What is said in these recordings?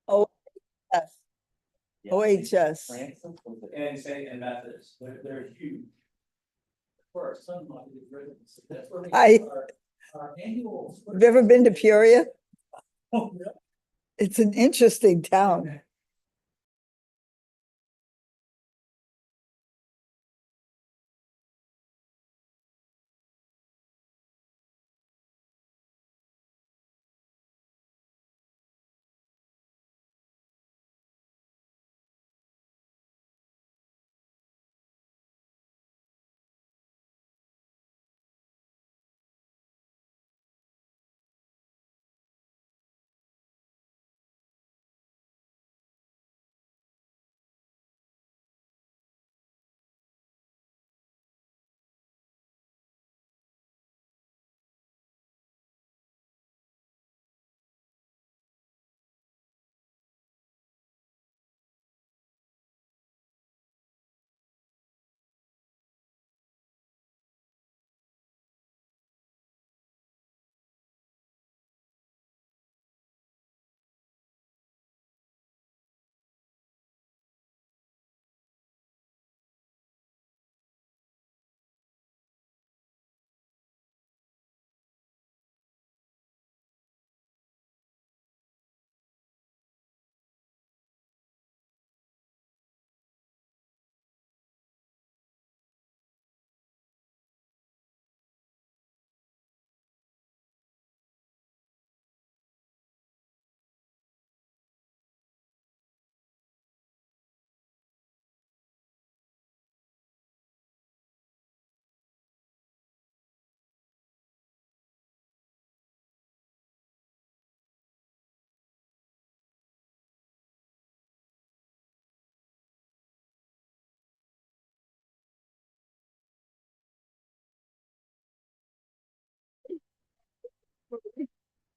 Oh, yes. OHS. And say, and Methodist, they're huge. For our son, that's where we Hi. our annual. Have you ever been to Peoria? Oh, really? It's an interesting town.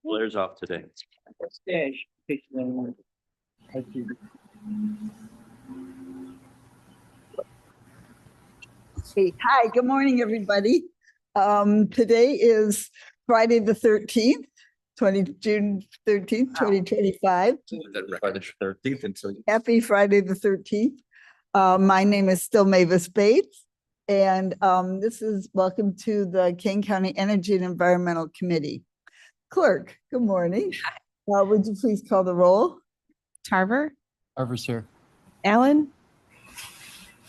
Blair's off today. Hey, hi, good morning, everybody. Today is Friday the 13th, June 13th, 2025. Friday the 13th until Happy Friday the 13th. My name is still Mavis Bates, and this is welcome to the Kane County Energy and Environmental Committee. Clerk, good morning. Would you please call the roll? Tarver, Tarver's here. Allen,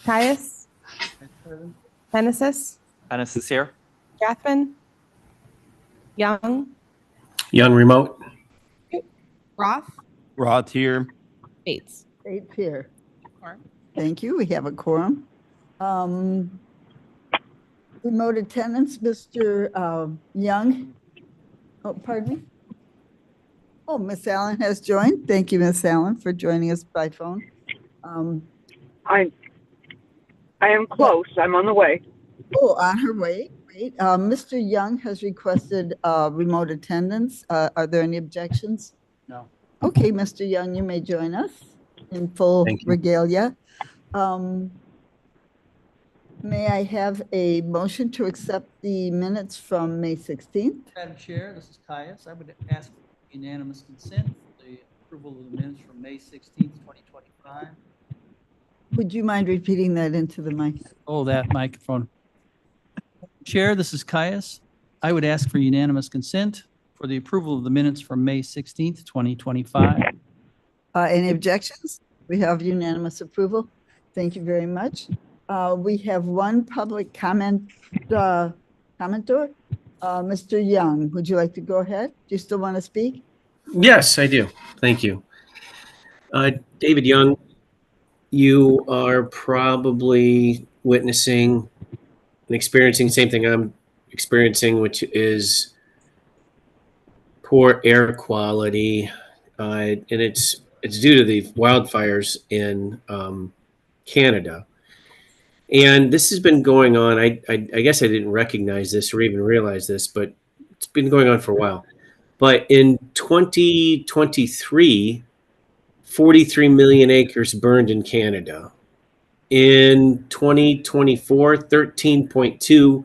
Caius, Genesis, Dennis is here. Gathman, Young, Young remote. Roth, Rod's here. Bates. Bates here. Quorum. Thank you. We have a quorum. Remote attendance, Mr. Young. Oh, pardon me. Oh, Miss Allen has joined. Thank you, Miss Allen, for joining us by phone. I am close. I'm on the way. Oh, on her way. Great. Mr. Young has requested remote attendance. Are there any objections? No. Okay, Mr. Young, you may join us in full Thank you. regalia. May I have a motion to accept the minutes from May 16th? Madam Chair, this is Caius. I would ask unanimous consent for the approval of the minutes from May 16th, 2025. Would you mind repeating that into the mic? Oh, that microphone. Chair, this is Caius. I would ask for unanimous consent for the approval of the minutes from May 16th, 2025. Any objections? We have unanimous approval. Thank you very much. We have one public commenter. Mr. Young, would you like to go ahead? Do you still want to speak? Yes, I do. Thank you. David Young, you are probably witnessing and experiencing the same thing I'm experiencing, which is poor air quality. And it's due to the wildfires in Canada. And this has been going on. I guess I didn't recognize this or even realize this, but it's been going on for a while. But in 2023, 43 million acres burned in Canada. In 2024, 13.2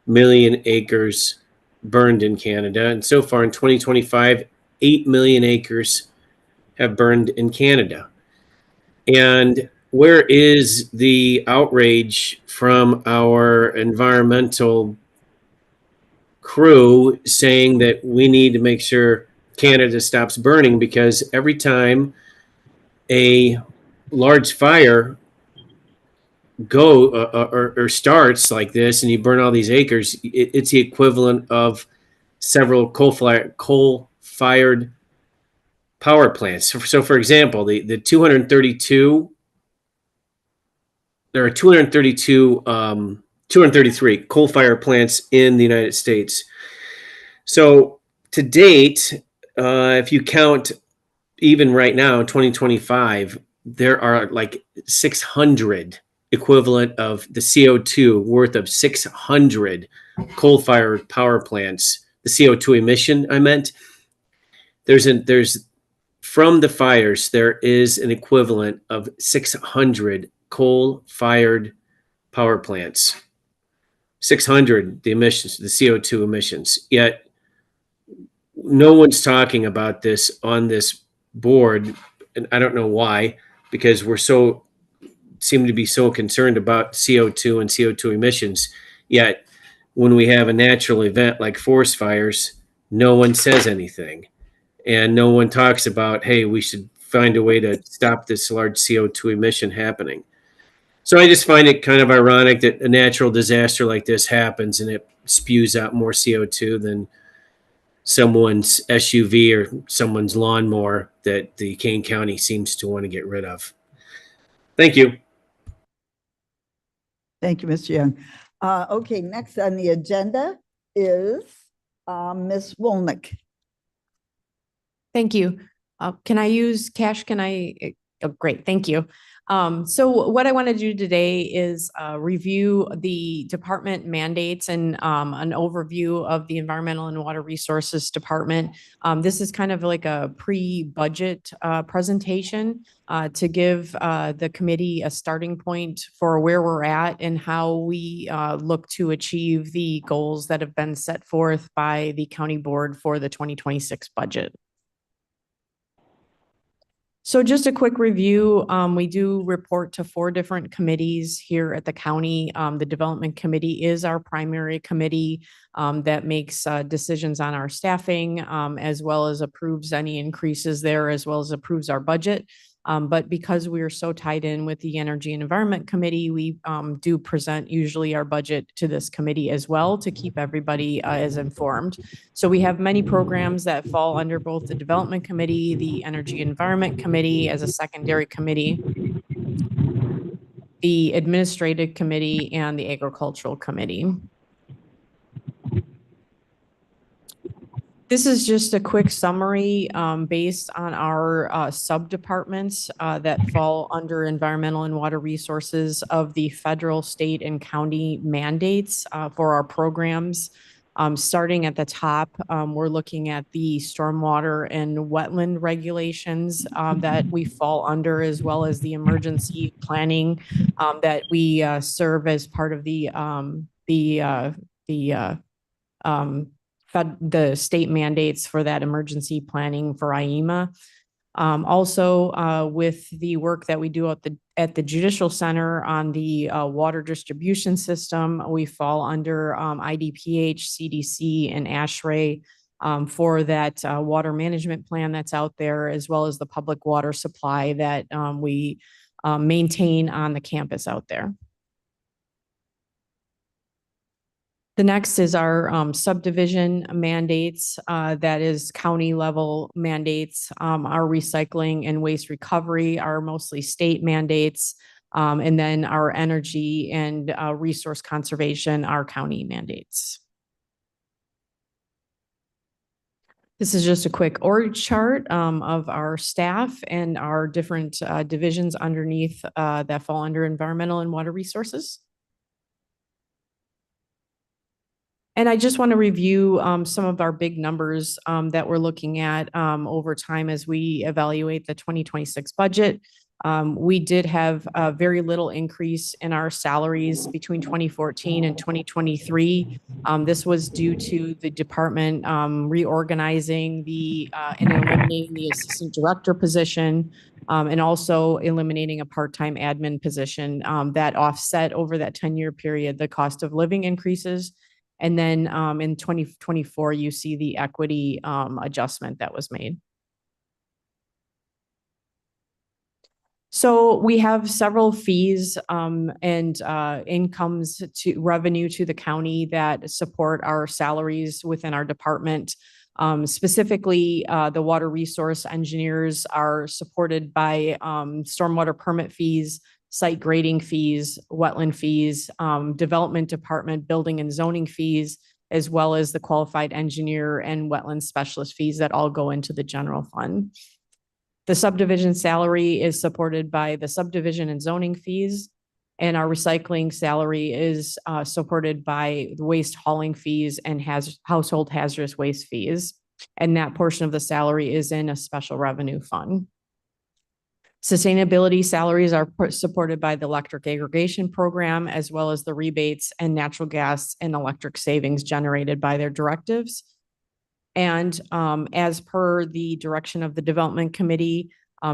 million acres burned in Canada. And so far in 2025, 8 million acres have burned in Canada. And where is the outrage from our environmental crew saying that we need to make sure Canada stops burning? Because every time a large fire or starts like this and you burn all these acres, it's the equivalent of several coal-fired power plants. So for example, the 232, there are 233 coal-fired plants in the United States. So to date, if you count even right now, 2025, there are like 600 equivalent of the CO2 worth of 600 coal-fired power plants. The CO2 emission, I meant. There's from the fires, there is an equivalent of 600 coal-fired power plants. 600, the emissions, the CO2 emissions. Yet no one's talking about this on this board, and I don't know why, because seem to be so concerned about CO2 and CO2 emissions. Yet when we have a natural event like forest fires, no one says anything. And no one talks about, hey, we should find a way to stop this large CO2 emission happening. So I just find it kind of ironic that a natural disaster like this happens and it spews out more CO2 than someone's SUV or someone's lawnmower that the Kane County seems to want to get rid of. Thank you. Thank you, Mr. Young. Okay, next on the agenda is Ms. Wolnick. Thank you. Can I use cash? Oh, great, thank you. So what I want to do today is review the department mandates and an overview of the Environmental and Water Resources Department. This is kind of like a pre-budget presentation to give the committee a starting point for where we're at and how we look to achieve the goals that have been set forth by the county board for the 2026 budget. So just a quick review, we do report to 4 different committees here at the county. The Development Committee is our primary committee that makes decisions on our staffing, as well as approves any increases there, as well as approves our budget. But because we are so tied in with the Energy and Environment Committee, we do present usually our budget to this committee as well to keep everybody as informed. So we have many programs that fall under both the Development Committee, the Energy and Environment Committee as a secondary committee, the Administrative Committee, and the Agricultural Committee. This is just a quick summary based on our sub-departments that fall under environmental and water resources of the federal, state, and county mandates for our programs. Starting at the top, we're looking at the stormwater and wetland regulations that we fall under, as well as the emergency planning that we serve as part of the state mandates for that emergency planning for IEMA. Also, with the work that we do at the Judicial Center on the water distribution system, we fall under IDPH, CDC, and ASHRAE for that water management plan that's out there, as well as the public water supply that we maintain on the campus out there. The next is our subdivision mandates, that is county level mandates. Our recycling and waste recovery are mostly state mandates. And then our energy and resource conservation are county mandates. This is just a quick org chart of our staff and our different divisions underneath that fall under environmental and water resources. And I just want to review some of our big numbers that we're looking at over time as we evaluate the 2026 budget. We did have a very little increase in our salaries between 2014 and 2023. This was due to the department reorganizing and eliminating the assistant director position, and also eliminating a part-time admin position that offset over that 10-year period the cost of living increases. And then in 2024, you see the equity adjustment that was made. So we have several fees and incomes to revenue to the county that support our salaries within our department. Specifically, the water resource engineers are supported by stormwater permit fees, site grading fees, wetland fees, development department building and zoning fees, as well as the qualified engineer and wetland specialist fees that all go into the general fund. The subdivision salary is supported by the subdivision and zoning fees, and our recycling salary is supported by the waste hauling fees and household hazardous waste fees. And that portion of the salary is in a special revenue fund. Sustainability salaries are supported by the electric aggregation program, as well as the rebates and natural gas and electric savings generated by their directives. And as per the direction of the development committee,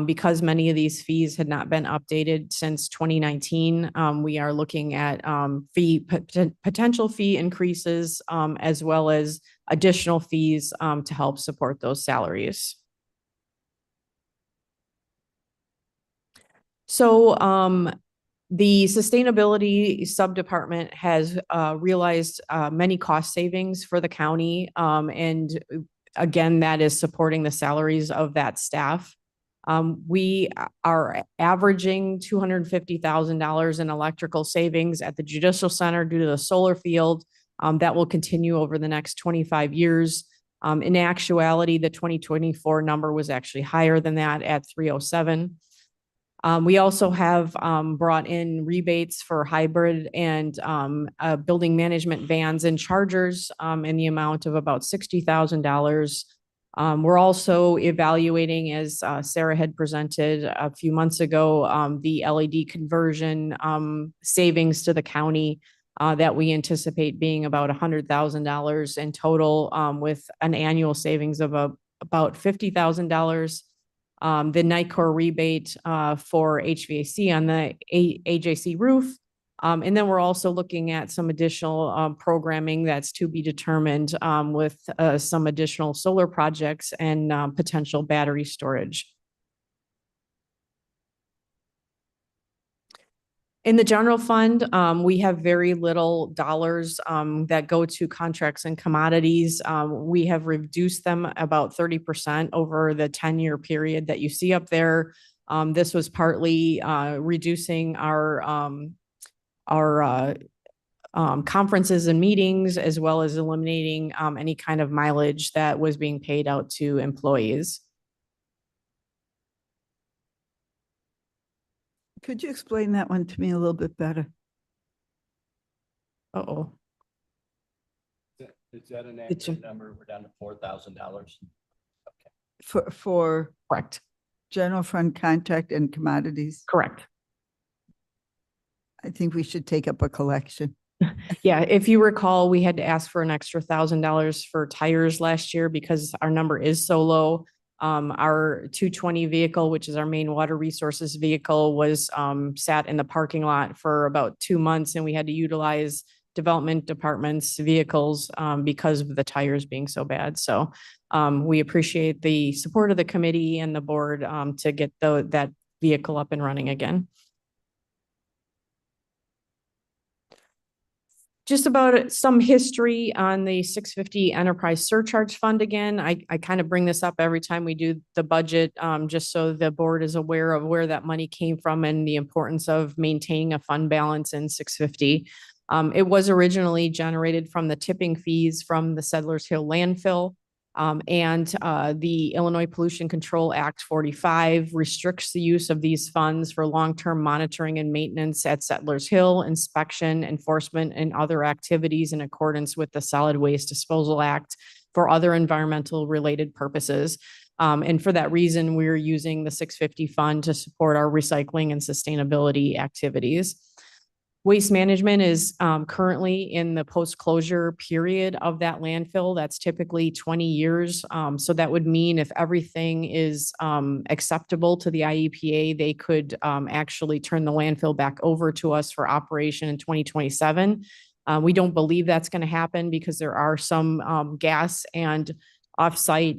because many of these fees had not been updated since 2019, we are looking at potential fee increases, as well as additional fees to help support those salaries. So the sustainability subdepartment has realized many cost savings for the county. And again, that is supporting the salaries of that staff. We are averaging $250,000 in electrical savings at the Judicial Center due to the solar field. That will continue over the next 25 years. In actuality, the 2024 number was actually higher than that at 307. We also have brought in rebates for hybrid and building management vans and chargers in the amount of about $60,000. We're also evaluating, as Sarah had presented a few months ago, the LED conversion savings to the county that we anticipate being about $100,000 in total, with an annual savings of about $50,000. The NICOR rebate for HVAC on the AJC roof. And then we're also looking at some additional programming that's to be determined with some additional solar projects and potential battery storage. In the general fund, we have very little dollars that go to contracts and commodities. We have reduced them about 30% over the 10-year period that you see up there. This was partly reducing our conferences and meetings, as well as eliminating any kind of mileage that was being paid out to employees. Could you explain that one to me a little bit better? Uh-oh. Is that an It's a- accurate number? We're down to $4,000. For Correct. general fund contract and commodities? Correct. I think we should take up a collection. Yeah, if you recall, we had to ask for an extra $1,000 for tires last year because our number is so low. Our 220 vehicle, which is our main water resources vehicle, was sat in the parking lot for about 2 months, and we had to utilize development department's vehicles because of the tires being so bad. So we appreciate the support of the committee and the board to get that vehicle up and running again. Just about some history on the 650 Enterprise Surcharge Fund again. I kind of bring this up every time we do the budget, just so the board is aware of where that money came from and the importance of maintaining a fund balance in 650. It was originally generated from the tipping fees from the Settlers Hill landfill. And the Illinois Pollution Control Act 45 restricts the use of these funds for long-term monitoring and maintenance at Settlers Hill, inspection, enforcement, and other activities in accordance with the Solid Waste Disposal Act for other environmental related purposes. And for that reason, we're using the 650 fund to support our recycling and sustainability activities. Waste management is currently in the post-closure period of that landfill. That's typically 20 years. So that would mean if everything is acceptable to the IEPA, they could actually turn the landfill back over to us for operation in 2027. We don't believe that's going to happen because there are some gas and offsite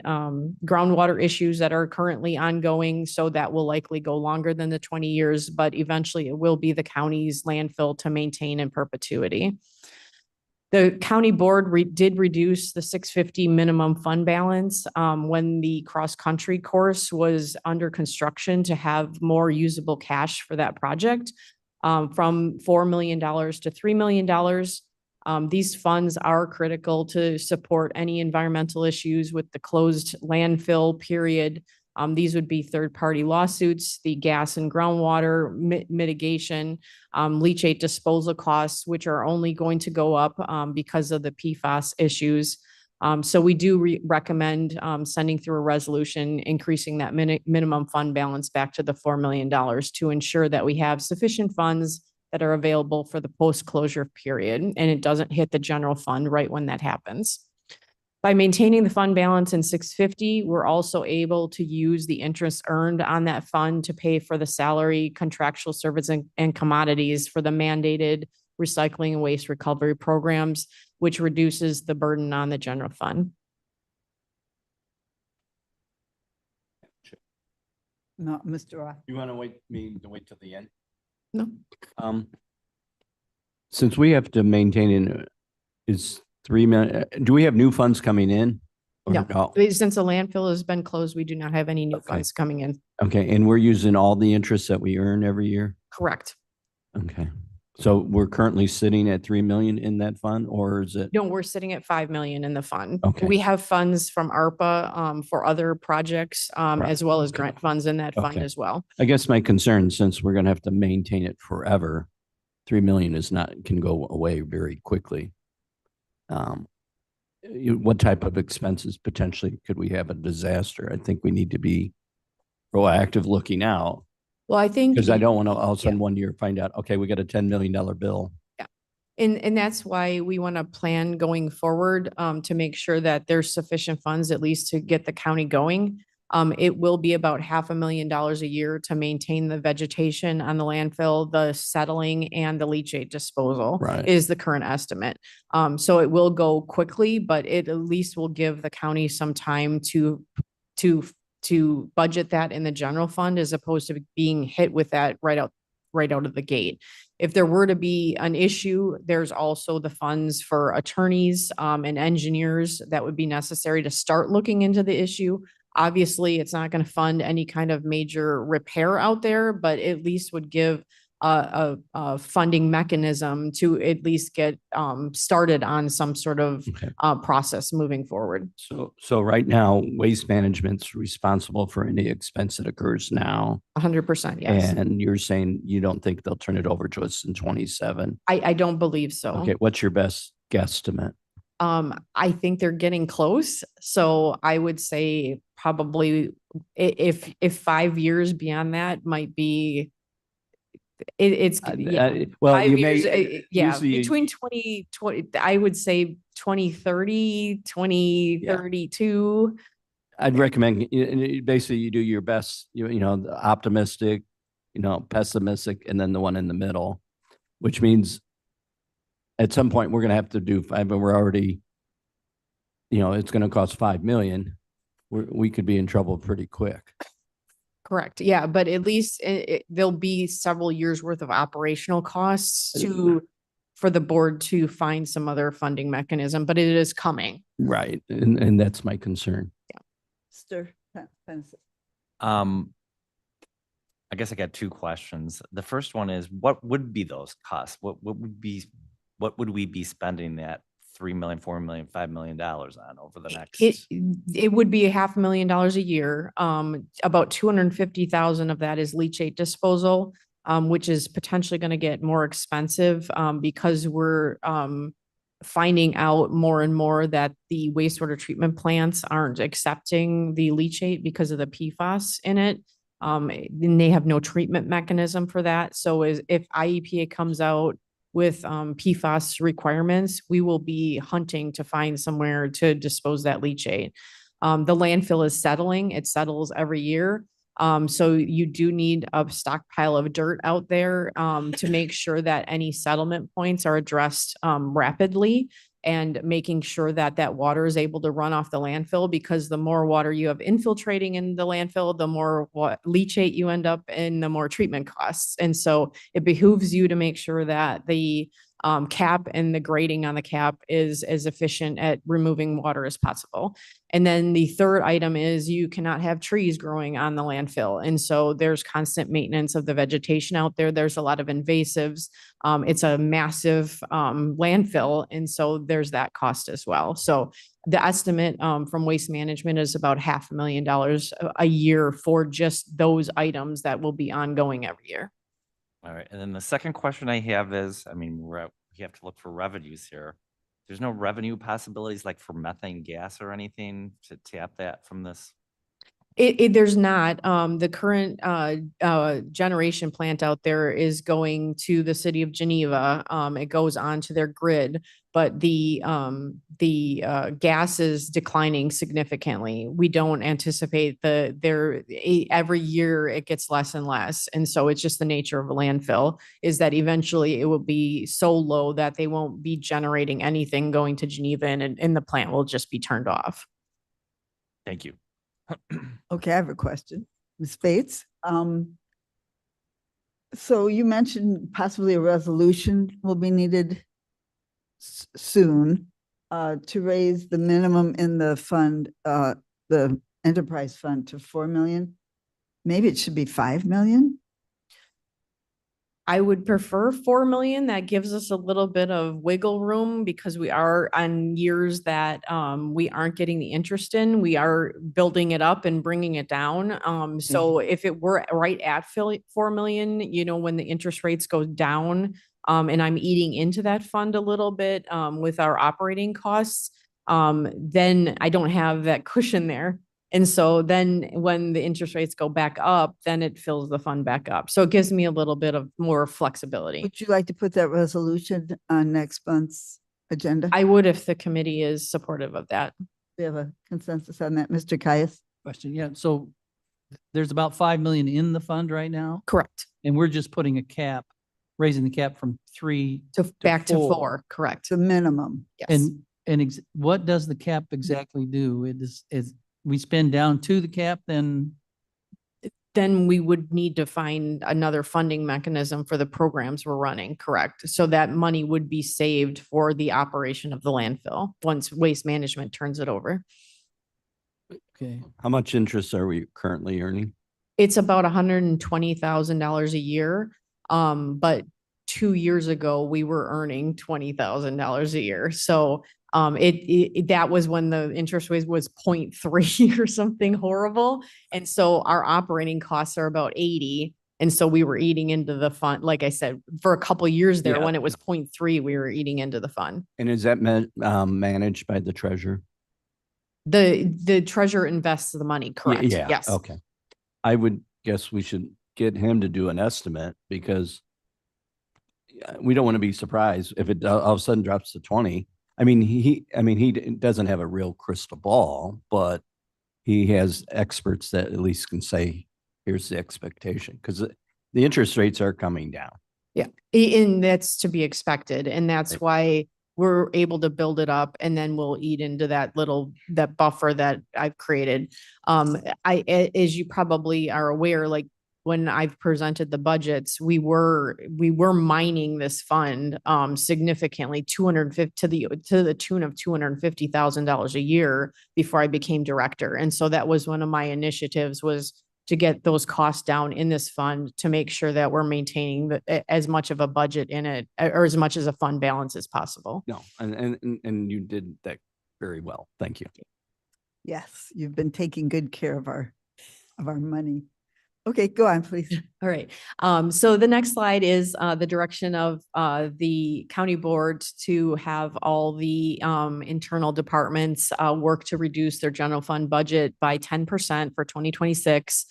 groundwater issues that are currently ongoing. So that will likely go longer than the 20 years, but eventually it will be the county's landfill to maintain in perpetuity. The county board did reduce the 650 minimum fund balance when the cross-country course was under construction to have more usable cash for that project from $4 million to $3 million. These funds are critical to support any environmental issues with the closed landfill period. These would be third-party lawsuits, the gas and groundwater mitigation, leachate disposal costs, which are only going to go up because of the PFAS issues. So we do recommend sending through a resolution, increasing that minimum fund balance back to the $4 million to ensure that we have sufficient funds that are available for the post-closure period, and it doesn't hit the general fund right when that happens. By maintaining the fund balance in 650, we're also able to use the interest earned on that fund to pay for the salary, contractual service, and commodities for the mandated recycling and waste recovery programs, which reduces the burden on the general fund. No, Mr. Roth. You want to wait till the end? No. Since we have to maintain is 3 million, do we have new funds coming in? Or No. Since the landfill has been closed, we do not have any new Okay. funds coming in. Okay, and we're using all the interest that we earn every year? Correct. Okay, so we're currently sitting at 3 million in that fund, or is it? No, we're sitting at 5 million in the fund. Okay. We have funds from ARPA for other projects Right. as well as grant funds in that fund Okay. as well. I guess my concern, since we're gonna have to maintain it forever, 3 million can go away very quickly. What type of expenses potentially could we have a disaster? I think we need to be proactive looking out, Well, I think. because I don't want to all of a sudden one year find out, okay, we got a $10 million bill. And that's why we want to plan going forward to make sure that there's sufficient funds at least to get the county going. It will be about $500,000 a year to maintain the vegetation on the landfill, the settling, and the leachate disposal Right. is the current estimate. So it will go quickly, but it at least will give the county some time to budget that in the general fund as opposed to being hit with that right out of the gate. If there were to be an issue, there's also the funds for attorneys and engineers that would be necessary to start looking into the issue. Obviously, it's not going to fund any kind of major repair out there, but at least would give a funding mechanism to at least get started on some sort of Okay. process moving forward. So right now, Waste Management's responsible for any expense that occurs now. 100%, yes. And you're saying you don't think they'll turn it over to us in 27? I don't believe so. Okay, what's your best guesstimate? I think they're getting close. So I would say probably if 5 years beyond that might be, it's, yeah. Well, 5 you years, may, yeah, usually- between 2020, I would say 2030, 2032. I'd recommend, basically you do your best, the optimistic, pessimistic, and then the one in the middle, which means at some point we're going to have to do 5, but we're already, it's going to cost 5 million. We could be in trouble pretty quick. Correct. Yeah. But at least there'll be several years worth of operational costs for the board to find some other funding mechanism, but it is coming. Right. And that's my concern. Mr. Pennison. I guess I got two questions. The first one is, what would be those costs? What would we be spending that $3 million, $4 million, $5 million on over the next? It would be $500,000 a year. About 250,000 of that is leachate disposal, which is potentially going to get more expensive because we're finding out more and more that the wastewater treatment plants aren't accepting the leachate because of the PFAS in it. And they have no treatment mechanism for that. So if IEPA comes out with PFAS requirements, we will be hunting to find somewhere to dispose that leachate. The landfill is settling. It settles every year. So you do need a stockpile of dirt out there to make sure that any settlement points are addressed rapidly, and making sure that that water is able to run off the landfill, because the more water you have infiltrating in the landfill, the more leachate you end up in, the more treatment costs. And so it behooves you to make sure that the cap and the grading on the cap is as efficient at removing water as possible. And then the third item is you cannot have trees growing on the landfill. And so there's constant maintenance of the vegetation out there. There's a lot of invasives. It's a massive landfill. And so there's that cost as well. So the estimate from Waste Management is about $500,000 a year for just those items that will be ongoing every year. All right, and then the second question I have is, I mean, we have to look for revenues here. There's no revenue possibilities like for methane gas or anything to tap that from this? There's not. The current generation plant out there is going to the city of Geneva. It goes onto their grid, but the gas is declining significantly. We don't anticipate every year it gets less and less. And so it's just the nature of a landfill, is that eventually it will be so low that they won't be generating anything going to Geneva, and the plant will just be turned off. Thank you. Okay, I have a question. Ms. Bates, so you mentioned possibly a resolution will be needed soon to raise the minimum in the fund, the enterprise fund, to 4 million. Maybe it should be 5 million. I would prefer 4 million. That gives us a little bit of wiggle room, because we are on years that we aren't getting the interest in. We are building it up and bringing it down. So if it were right at 4 million, when the interest rates go down, and I'm eating into that fund a little bit with our operating costs, then I don't have that cushion there. And so then when the interest rates go back up, then it fills the fund back up. So it gives me a little bit of more flexibility. Would you like to put that resolution on next month's agenda? I would, if the committee is supportive of that. We have a consensus on that, Mr. Caius. Question, yeah, so there's about 5 million in the fund right now, Correct. and we're just putting a cap, raising the cap from 3 Back to four. 4, correct. The minimum. Yes. And what does the cap exactly do? It is we spend down to the cap, then Then we would need to find another funding mechanism for the programs we're running, correct? So that money would be saved for the operation of the landfill once Waste Management turns it over. okay. How much interest are we currently earning? It's about $120,000 a year. But 2 years ago, we were earning $20,000 a year. So that was when the interest rate was 0.3 or something horrible. And so our operating costs are about 80. And so we were eating into the fund. Like I said, for a couple of years there, Yeah. when it was 0.3, we were eating into the fund. And is that managed by the treasurer? The treasurer invests the money, correct? Yeah, Yes. okay. I would guess we should get him to do an estimate, because we don't want to be surprised if it all of a sudden drops to 20. I mean, he doesn't have a real crystal ball, but he has experts that at least can say, here's the expectation, because the interest rates are coming down. Yeah, and that's to be expected. And that's why we're able to build it up, and then we'll eat into that buffer that I've created. As you probably are aware, like when I've presented the budgets, we were mining this fund significantly, 250 to the tune of $250,000 a year before I became director. And so that was one of my initiatives, was to get those costs down in this fund, to make sure that we're maintaining as much of a budget in it, or as much as a fund balance as possible. No, and you did that very well. Thank you. Yes, you've been taking good care of our money. Okay, go on, please. All right. So the next slide is the direction of the county board to have all the internal departments work to reduce their general fund budget by 10% for 2026.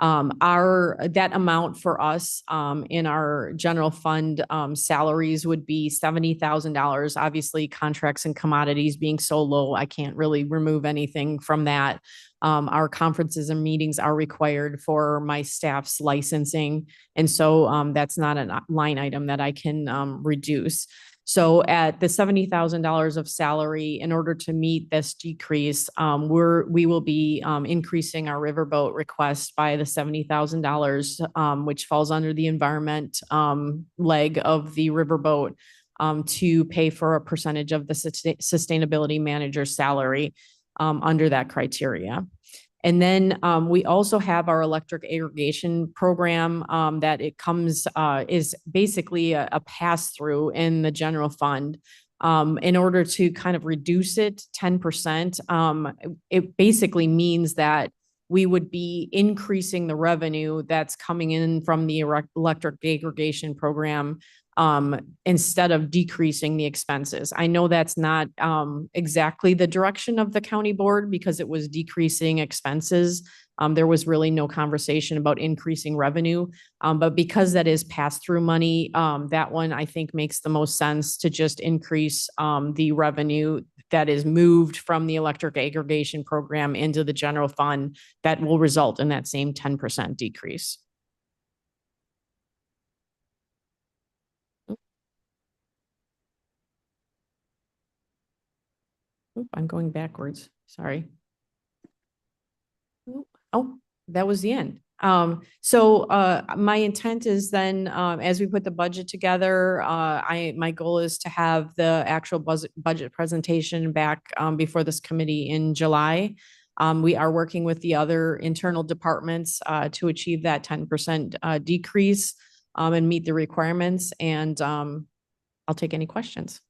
That amount for us in our general fund salaries would be $70,000. Obviously, contracts and commodities being so low, I can't really remove anything from that. Our conferences and meetings are required for my staff's licensing. And so that's not a line item that I can reduce. So at the $70,000 of salary, in order to meet this decrease, we will be increasing our riverboat request by the $70,000, which falls under the environment leg of the riverboat, to pay for a percentage of the sustainability manager's salary under that criteria. And then we also have our electric aggregation program that it comes is basically a pass-through in the general fund. In order to kind of reduce it 10%, it basically means that we would be increasing the revenue that's coming in from the electric aggregation program instead of decreasing the expenses. I know that's not exactly the direction of the county board because it was decreasing expenses. There was really no conversation about increasing revenue. But because that is pass-through money, that one I think makes the most sense to just increase the revenue that is moved from the electric aggregation program into the general fund that will result in that same 10% decrease. Oop, I'm going backwards. Sorry. Oh, that was the end. So my intent is then, as we put the budget together, my goal is to have the actual budget presentation back before this committee in July. We are working with the other internal departments to achieve that 10% decrease and meet the requirements. And I'll take any questions.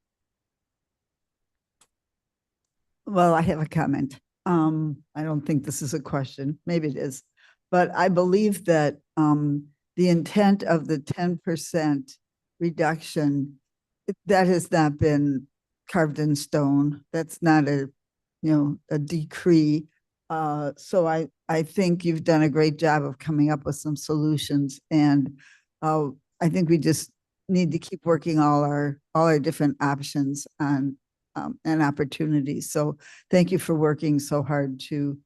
Well, I have a comment. I don't think this is a question. Maybe it is. But I believe that the intent of the 10% reduction, that has not been carved in stone. That's not a decree. So I think you've done a great job of coming up with some solutions. And I think we just need to keep working all our different options on and opportunities. So thank you for working so hard to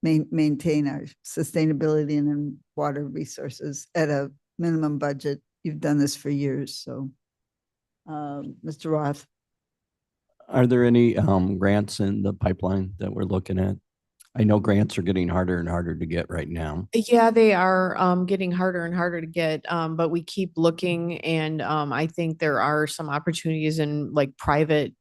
maintain our sustainability and water resources at a minimum budget. You've done this for years. So Mr. Roth. Are there any grants in the pipeline that we're looking at? I know grants are getting harder and harder to get right now. Yeah, they are getting harder and harder to get, but we keep looking, and I think there are some opportunities in like private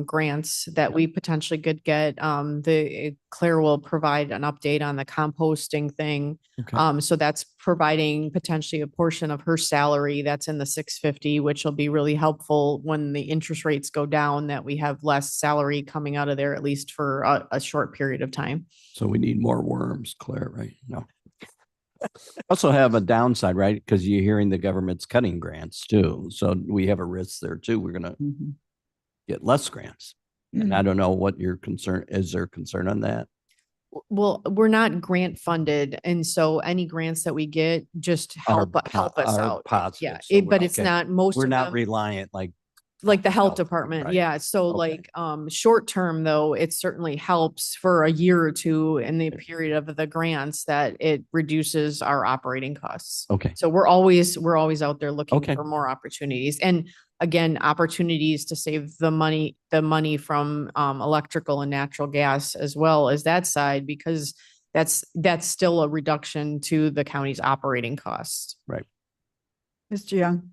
grants that we potentially could get. Claire will provide an update on the composting thing. Okay. So that's providing potentially a portion of her salary that's in the 650, which will be really helpful when the interest rates go down, that we have less salary coming out of there, at least for a short period of time. So we need more worms, Claire, right? No. Also have a downside, right? Because you're hearing the government's cutting grants too. So we have a risk there too. We're going to get less grants. And I don't know what your concern is. There concern on that? Well, we're not grant funded, and so any grants that we get just help us out. Positive. Yeah, So but it's not most. We're of not them, reliant like the health health department. right. Yeah. So Okay. short term though, it certainly helps for a year or two in the period of the grants that it reduces our operating costs. Okay. So we're always out there looking Okay. for more opportunities, and again, opportunities to save the money from electrical and natural gas as well as that side, because that's still a reduction to the county's operating costs. Right. Mr. Young.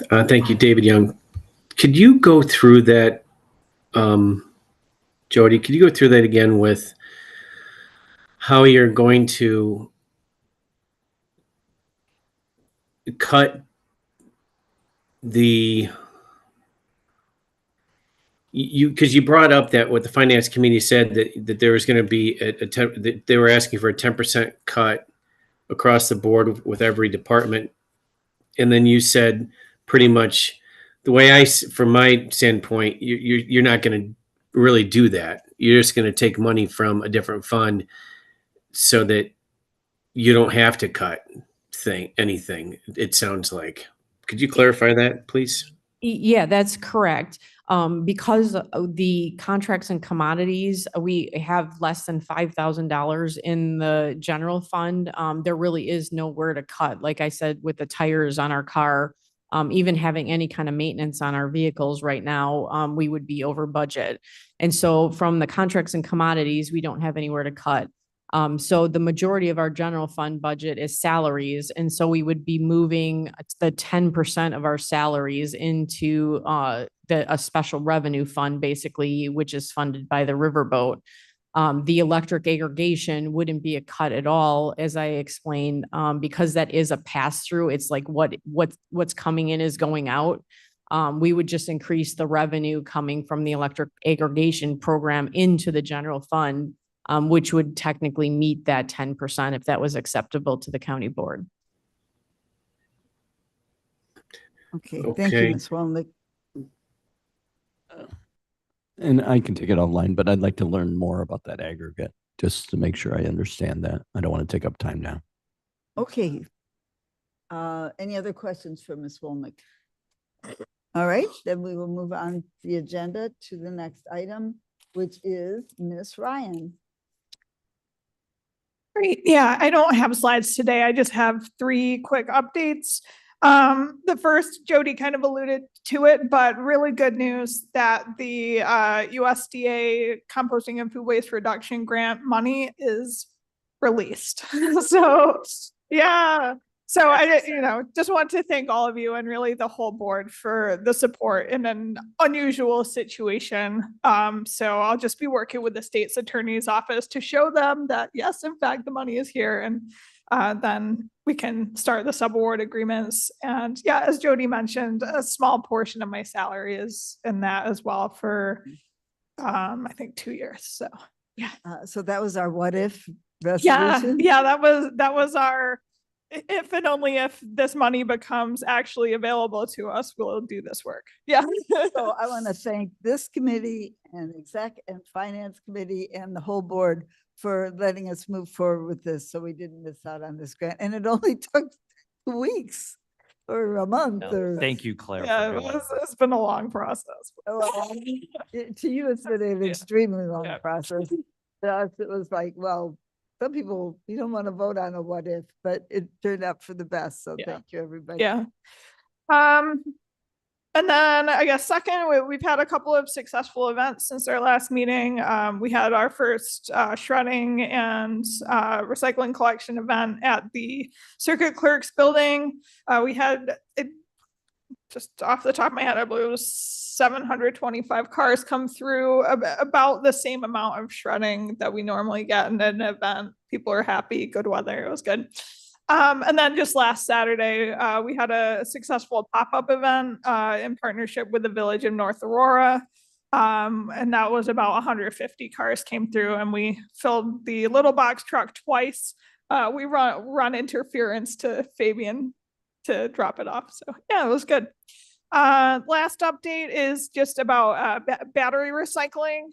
Thank you, David Young. Could you go through that, Jody, could you go through that again with how you're going to cut the because you brought up that what the finance committee said that there was going to be that they were asking for a 10% cut across the board with every department. And then you said pretty much the way from my standpoint, you're not going to really do that. You're just going to take money from a different fund so that you don't have to cut anything. It sounds like. Could you clarify that, please? Yeah, that's correct. Because of the contracts and commodities, we have less than $5,000 in the general fund. There really is nowhere to cut. Like I said, with the tires on our car, even having any kind of maintenance on our vehicles right now, we would be over budget. And so from the contracts and commodities, we don't have anywhere to cut. So the majority of our general fund budget is salaries. And so we would be moving the 10% of our salaries into a special revenue fund, basically, which is funded by the riverboat. The electric aggregation wouldn't be a cut at all, as I explained, because that is a pass through. It's like what's coming in is going out. We would just increase the revenue coming from the electric aggregation program into the general fund, which would technically meet that 10% if that was acceptable to the county board. Okay, thank you, Okay. Ms. Walnick. And I can take it offline, but I'd like to learn more about that aggregate, just to make sure I understand that. I don't want to take up time now. Okay. Any other questions for Ms. Walnick? All right, then we will move on the agenda to the next item, which is Ms. Ryan. Great. Yeah, I don't have slides today. I just have 3 quick updates. The first, Jody kind of alluded to it, but really good news that the USDA composting and food waste reduction grant money is released. So yeah. So I, just want to thank all of you and really the whole board for the support in an unusual situation. So I'll just be working with the state's attorney's office to show them that yes, in fact, the money is here, and then we can start the subaward agreements. And yeah, as Jody mentioned, a small portion of my salary is in that as well for, I think 2 years. So yeah. So that was our what if Yeah, resolution? yeah, that was our, if and only if this money becomes actually available to us, we'll do this work. Yeah. So I want to thank this committee and exec and finance committee and the whole board for letting us move forward with this, so we didn't miss out on this grant. And it only took 2 weeks or a month. No, Or thank you, Claire. Yeah, for doing that. it's been a long process. Well, to you, it's been an extremely long Yeah. process. To us, it was like, well, some people, you don't want to vote on a what if, but it turned out for the best. So Yeah. thank you, everybody. Yeah. And then I guess second, we've had a couple of successful events since our last meeting. We had our first shredding and recycling collection event at the Circuit Clerks building. We had, just off the top of my head, I believe it was 725 cars come through, about the same amount of shredding that we normally get in an event. People are happy, good weather, it was good. And then just last Saturday, we had a successful pop-up event in partnership with the Village of North Aurora. And that was about 150 cars came through, and we filled the little box truck twice. We run interference to Fabian to drop it off. So yeah, it was good. Last update is just about battery recycling.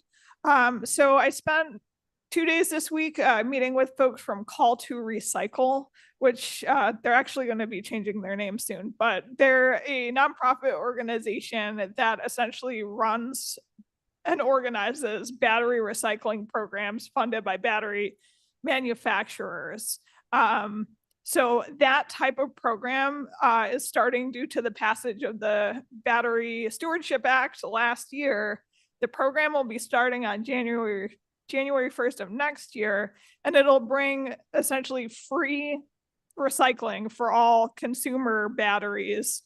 So I spent 2 days this week meeting with folks from Call to Recycle, which they're actually going to be changing their name soon, but they're a nonprofit organization that essentially runs and organizes battery recycling programs funded by battery manufacturers. So that type of program is starting due to the passage of the Battery Stewardship Act last year. The program will be starting on January 1st of next year, and it'll bring essentially free recycling for all consumer batteries,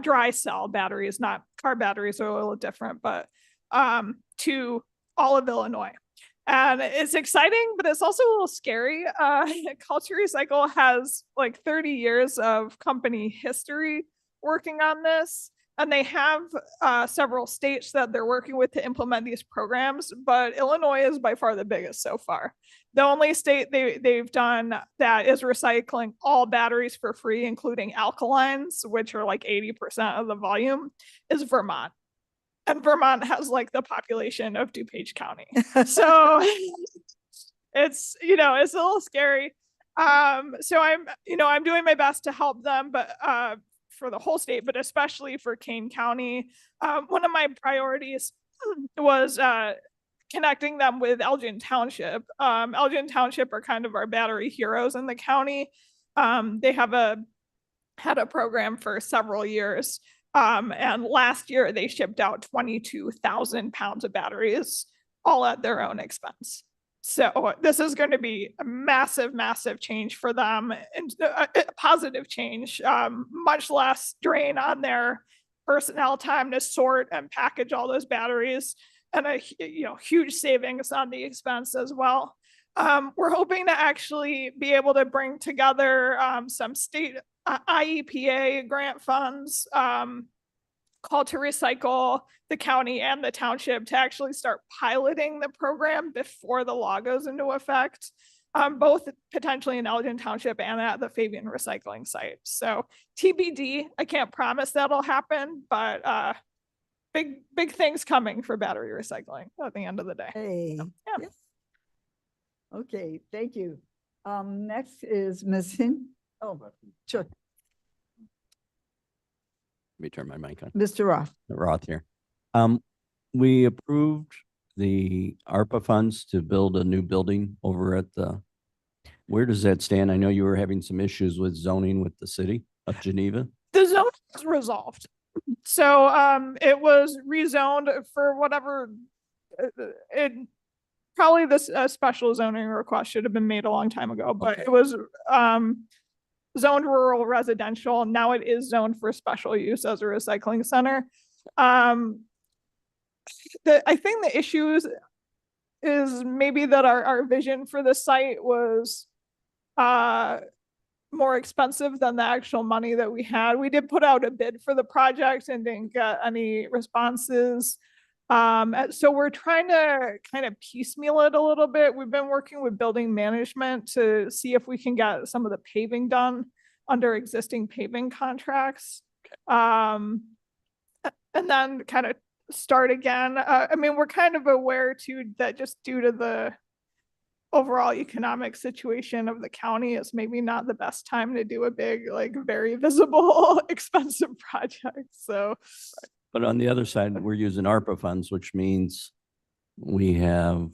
dry cell batteries, not car batteries are a little different, but to all of Illinois. And it's exciting, but it's also a little scary. Call to Recycle has like 30 years of company history working on this. And they have several states that they're working with to implement these programs, but Illinois is by far the biggest so far. The only state they've done that is recycling all batteries for free, including alkalines, which are like 80% of the volume, is Vermont. And Vermont has like the population of DuPage County. So it's, it's a little scary. So I'm doing my best to help them, but for the whole state, but especially for Kane County. One of my priorities was connecting them with Elgin Township. Elgin Township are kind of our battery heroes in the county. They have had a program for several years. And last year they shipped out 22,000 pounds of batteries, all at their own expense. So this is going to be a massive, massive change for them, and a positive change, much less drain on their personnel time to sort and package all those batteries, and a huge savings on the expense as well. We're hoping to actually be able to bring together some state IEPA grant funds, Call to Recycle, the county and the township, to actually start piloting the program before the law goes into effect, both potentially in Elgin Township and at the Fabian recycling site. So TBD, I can't promise that'll happen, but big things coming for battery recycling at the end of the day. Hey. Yeah. Yes. Okay, thank you. Next is Ms. Hin. Oh, sure. Let me turn my mic on. Mr. Roth. Roth here. We approved the ARPA funds to build a new building over at where does that stand? I know you were having some issues with zoning with the city of Geneva. The zone is resolved. So it was rezoned for whatever, probably this special zoning request should have been made a long time ago, but it was zoned rural residential. Now it is zoned for special use as a recycling center. I think the issue is maybe that our vision for the site was more expensive than the actual money that we had. We did put out a bid for the project and didn't get any responses. So we're trying to kind of piecemeal it a little bit. We've been working with building management to see if we can get some of the paving done under existing paving contracts. And then kind of start again. I mean, we're kind of aware too that just due to the overall economic situation of the county, it's maybe not the best time to do a big, like very visible, expensive project. So But on the other side, we're using ARPA funds, which means we have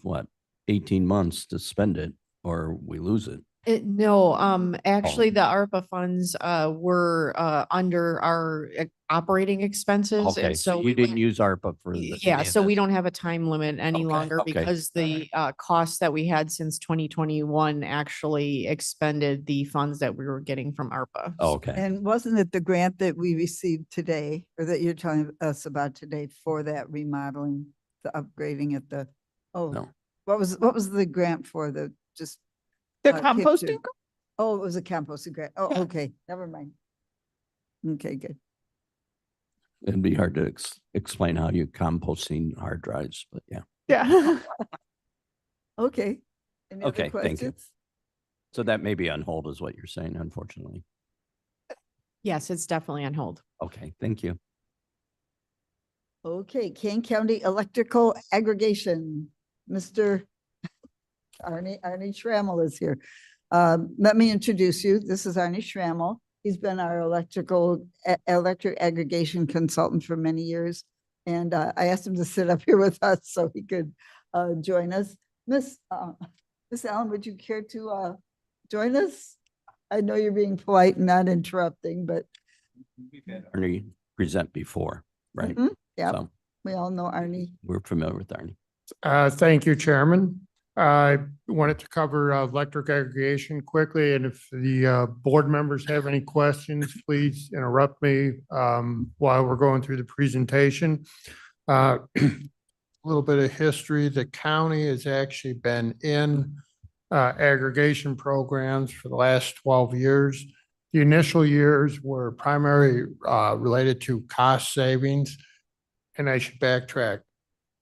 18 months to spend it or we lose it. No, actually, the ARPA funds were under our operating expenses. Okay, And so so you we didn't went- use ARPA for the. Yeah, so we don't have a time limit any Okay, longer okay. because the costs that we had since 2021 actually expended the funds that we were getting from ARPA. Okay, And wasn't it the grant that we received today, or that you're telling us about today for that remodeling, the upgrading at the, No. what was the grant for just? the Kip composting, too. Oh, it was a composting grant. Oh, Yeah. okay, never mind. Okay, good. it'd be hard to explain how you composting hard drives, but yeah. yeah. Okay. Any other Okay, thank you. questions? So that may be on hold is what you're saying, unfortunately. Yes, it's definitely on hold. Okay, thank you. Okay, Kane County Electrical Aggregation, Mr. Arnie Schrammel is here. Let me introduce you. This is Arnie Schrammel. He's been our electric aggregation consultant for many years. And I asked him to sit up here with us so he could join us. Miss Allen, would you care to join us? I know you're being polite and not interrupting, but Arnie present before, right? yeah, So we all know Arnie. we're familiar with Arnie. Thank you, Chairman. I wanted to cover electric aggregation quickly, and if the board members have any questions, please interrupt me while we're going through the presentation. A little bit of history. The county has actually been in aggregation programs for the last 12 years. The initial years were primarily related to cost savings. And I should backtrack.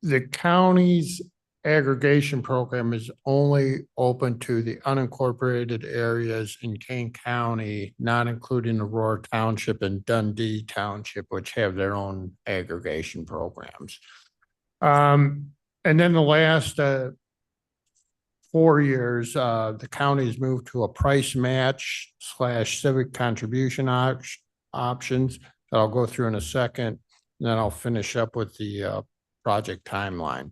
The county's aggregation program is only open to the unincorporated areas in Kane County, not including Aurora Township and Dundee Township, which have their own aggregation programs. And then the last 4 years, the county's moved to a price match / civic contribution options that I'll go through in a second. And then I'll finish up with the project timeline.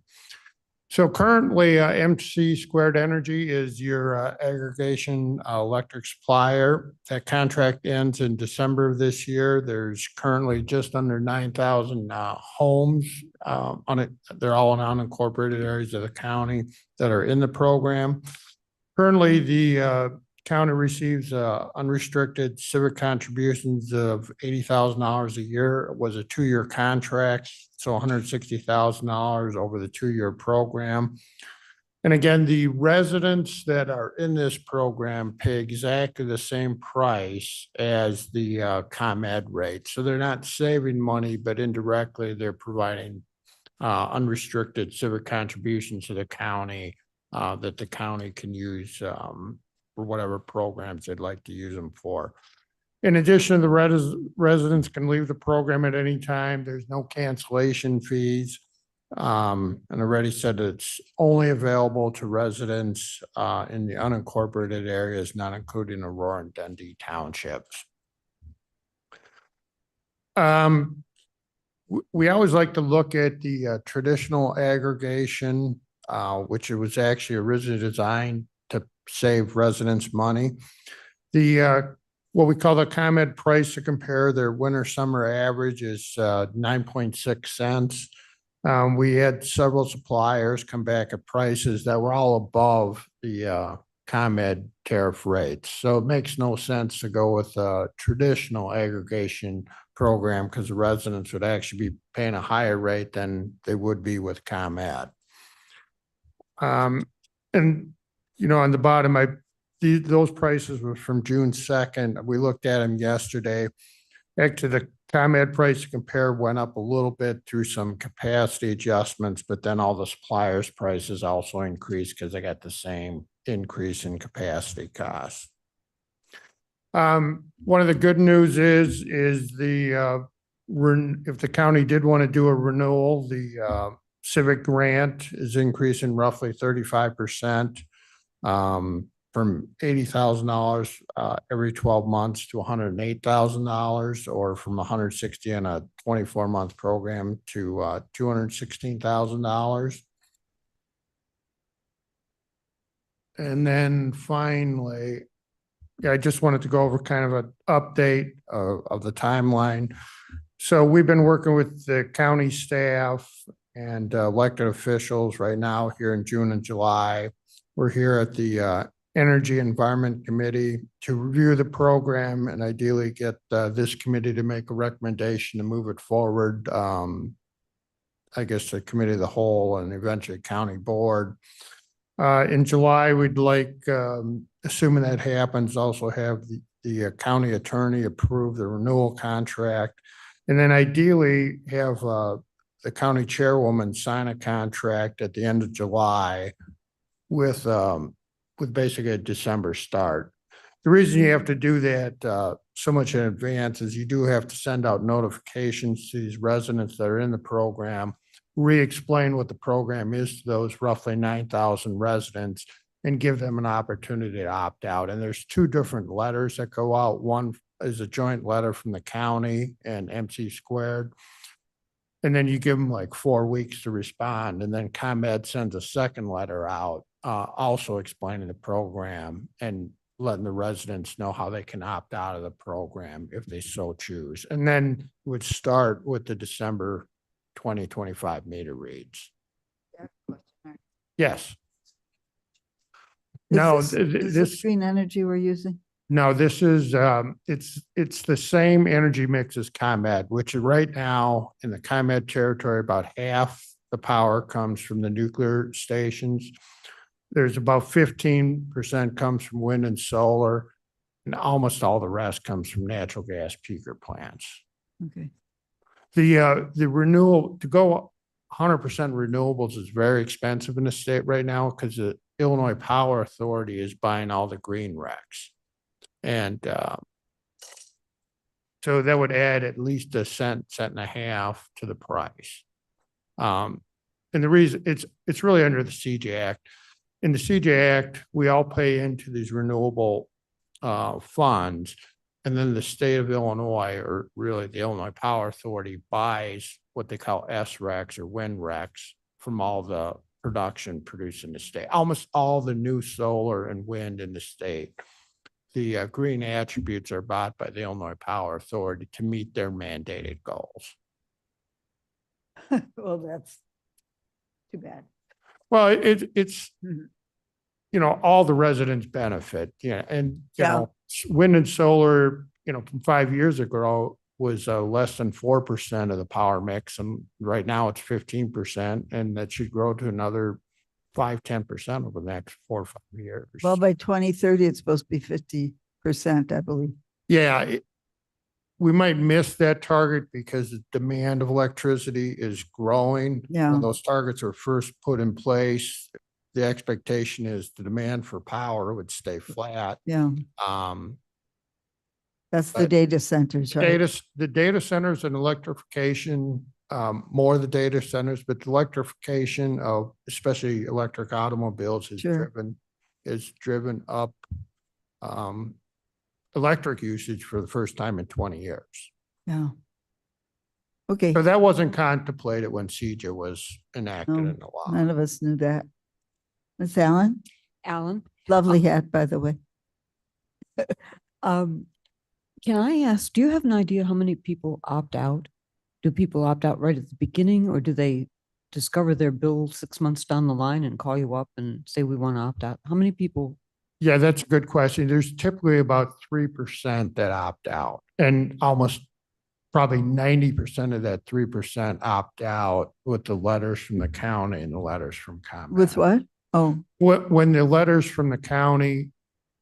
So currently, MC Squared Energy is your aggregation electric supplier. That contract ends in December of this year. There's currently just under 9,000 homes on it. They're all in unincorporated areas of the county that are in the program. Currently, the county receives unrestricted civic contributions of $80,000 a year. It was a 2-year contract, so $160,000 over the 2-year program. And again, the residents that are in this program pay exactly the same price as the ComEd rate. So they're not saving money, but indirectly they're providing unrestricted civic contributions to the county that the county can use for whatever programs they'd like to use them for. In addition, the residents can leave the program at any time. There's no cancellation fees. And I already said that it's only available to residents in the unincorporated areas, not including Aurora and Dundee townships. We always like to look at the traditional aggregation, which it was actually originally designed to save residents money. The what we call the ComEd price to compare their winter summer average is 9.6 cents. We had several suppliers come back at prices that were all above the ComEd tariff rates. So it makes no sense to go with a traditional aggregation program because the residents would actually be paying a higher rate than they would be with ComEd. And you know, on the bottom, those prices were from June 2nd. We looked at them yesterday. Actually, the ComEd price to compare went up a little bit through some capacity adjustments, but then all the suppliers' prices also increased because they got the same increase in capacity costs. One of the good news is the if the county did want to do a renewal, the civic grant is increasing roughly 35%. From $80,000 every 12 months to $108,000, or from $160,000 in a 24-month program to $216,000. And then finally, I just wanted to go over kind of an update of the timeline. So we've been working with the county staff and elected officials right now here in June and July. We're here at the Energy Environment Committee to review the program and ideally get this committee to make a recommendation to move it forward. I guess the committee of the whole and eventually county board. In July, we'd like, assuming that happens, also have the county attorney approve the renewal contract. And then ideally have the county chairwoman sign a contract at the end of July with basically a December start. The reason you have to do that so much in advance is you do have to send out notifications to these residents that are in the program, re-explain what the program is to those roughly 9,000 residents, and give them an opportunity to opt out. And there's 2 different letters that go out. One is a joint letter from the county and MC Squared. And then you give them like 4 weeks to respond. And then ComEd sends a second letter out also explaining the program and letting the residents know how they can opt out of the program if they so choose. And then would start with the December 2025 meter reads. Yes. No, Is this green energy we're using? No, this is, it's the same energy mix as ComEd, which is right now in the ComEd territory, about half the power comes from the nuclear stations. There's about 15% comes from wind and solar. And almost all the rest comes from natural gas peaker plants. Okay. The renewal, to go 100% renewables is very expensive in the state right now because the Illinois Power Authority is buying all the green recs. And so that would add at least a cent and a half to the price. And the reason it's really under the CJ Act. In the CJ Act, we all pay into these renewable funds. And then the state of Illinois, or really the Illinois Power Authority, buys what they call SRECs or wind recs from all the production produced in the state. Almost all the new solar and wind in the state. The green attributes are bought by the Illinois Power Authority to meet their mandated goals. Well, that's too bad. Well, it's, Mhm. you know, all the residents benefit, yeah, and, you Yeah. know, wind and solar, you know, from 5 years ago was less than 4% of the power mix, and right now it's 15%, and that should grow to another 5-10% over the next 4 or 5 years. Well, by 2030, it's supposed to be 50%, I believe. Yeah, we might miss that target because the demand of electricity is growing. Yeah. When those targets were first put in place, the expectation is the demand for power would stay flat. Yeah, Um, that's the But data centers, right? the data centers and electrification, more of the data centers, but the electrification of especially electric automobiles is Sure. driven up electric usage for the first time in 20 years. Yeah. Okay, So that wasn't contemplated when CEJA was enacted No, in the law. none of us knew that. Miss Allen, Alan, lovely hat, by the way. can I ask, do you have an idea how many people opt out? Do people opt out right at the beginning, or do they discover their bill 6 months down the line and call you up and say, we want to opt out? How many people? Yeah, that's a good question. There's typically about 3% that opt out, and almost probably 90% of that 3% opt out with the letters from the county and the letters from ComEd. With what? Oh, When the letters from the county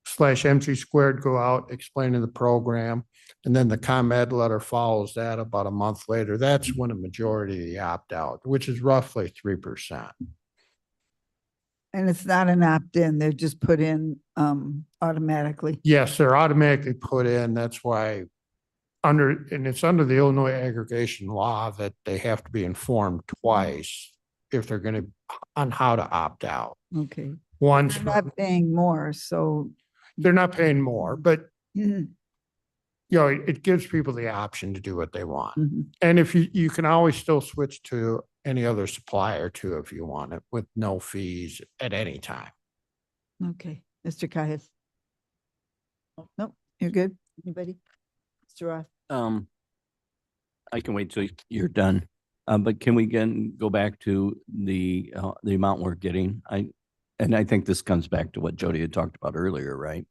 /MC squared go out explaining the program, and then the ComEd letter follows that about a month later, that's when a majority of the opt out, which is roughly 3%. and it's not an opt-in, they're just put in automatically. Yes, they're automatically put in. That's why it's under the Illinois aggregation law that they have to be informed twice if they're going to, on how to opt out. Okay. Once, They're not paying more, so. they're not paying more, but Mhm, you know, it gives people the option to do what they want. mhm. And if you can always still switch to any other supplier too, if you want it, with no fees at any time. Okay, Mr. Caius. Nope, you're good. Anybody? Mr. Roth? I can wait till you're done. But can we again go back to the amount we're getting? And I think this comes back to what Jody had talked about earlier, right?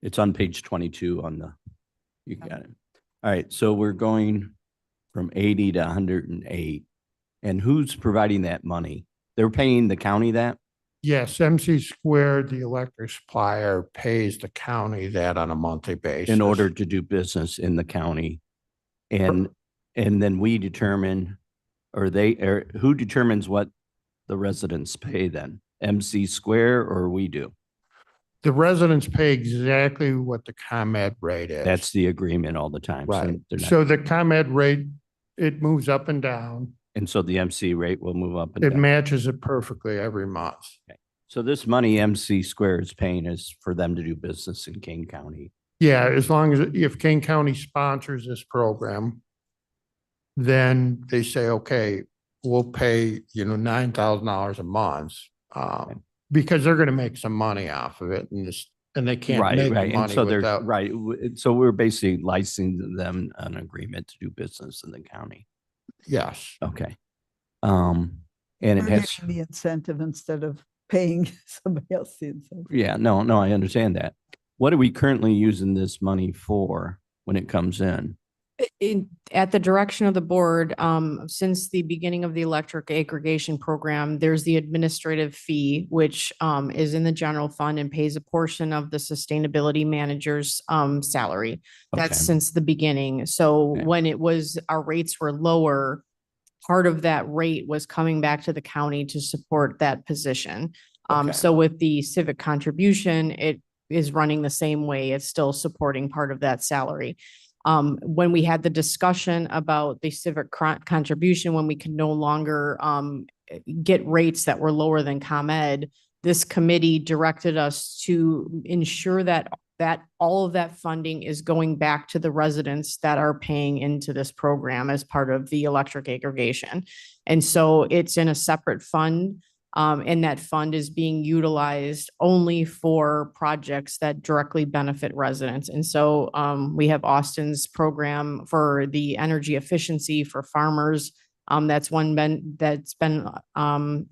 It's on page 22 you got it. All right, so we're going from 80 to 108. And who's providing that money? They're paying the county that? Yes, MC squared, the electric supplier, pays the county that on a monthly basis. In order to do business in the county. And then we determine, or who determines what the residents pay then? MC square or we do? The residents pay exactly what the ComEd rate is. That's the agreement all the time. so Right. they're not- So the ComEd rate, it moves up and down. And so the MC rate will move up and It down. matches it perfectly every month. So this money MC square is paying is for them to do business in King County. Yeah, as long as, if King County sponsors this program, then they say, okay, we'll pay, $9,000 a month. Because they're gonna make some money off of it and they can't Right, make right. And money so they're, without. right. So we're basically licensing them an agreement to do business in the county. Yes. Okay. And it We're has, giving the incentive instead of paying somebody else the incentive. yeah, no, I understand that. What are we currently using this money for when it comes in? At the direction of the board, since the beginning of the electric aggregation program, there's the administrative fee, which is in the general fund and pays a portion of the sustainability manager's salary. That's Okay. since the beginning. So Okay. when our rates were lower, part of that rate was coming back to the county to support that position. Okay. So with the civic contribution, it is running the same way. It's still supporting part of that salary. When we had the discussion about the civic contribution, when we could no longer get rates that were lower than ComEd, this committee directed us to ensure that all of that funding is going back to the residents that are paying into this program as part of the electric aggregation. And so it's in a separate fund. And that fund is being utilized only for projects that directly benefit residents. And so we have Austin's program for the energy efficiency for farmers. That's been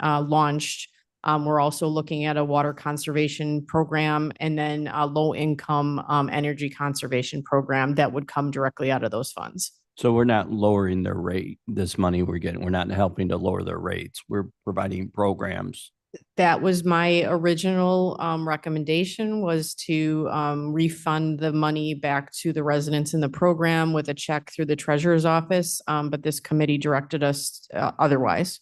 launched. We're also looking at a water conservation program and then a low income energy conservation program that would come directly out of those funds. So we're not lowering their rate, this money we're getting, we're not helping to lower their rates. We're providing programs. That was my original recommendation, was to refund the money back to the residents in the program with a check through the treasurer's office. But this committee directed us otherwise.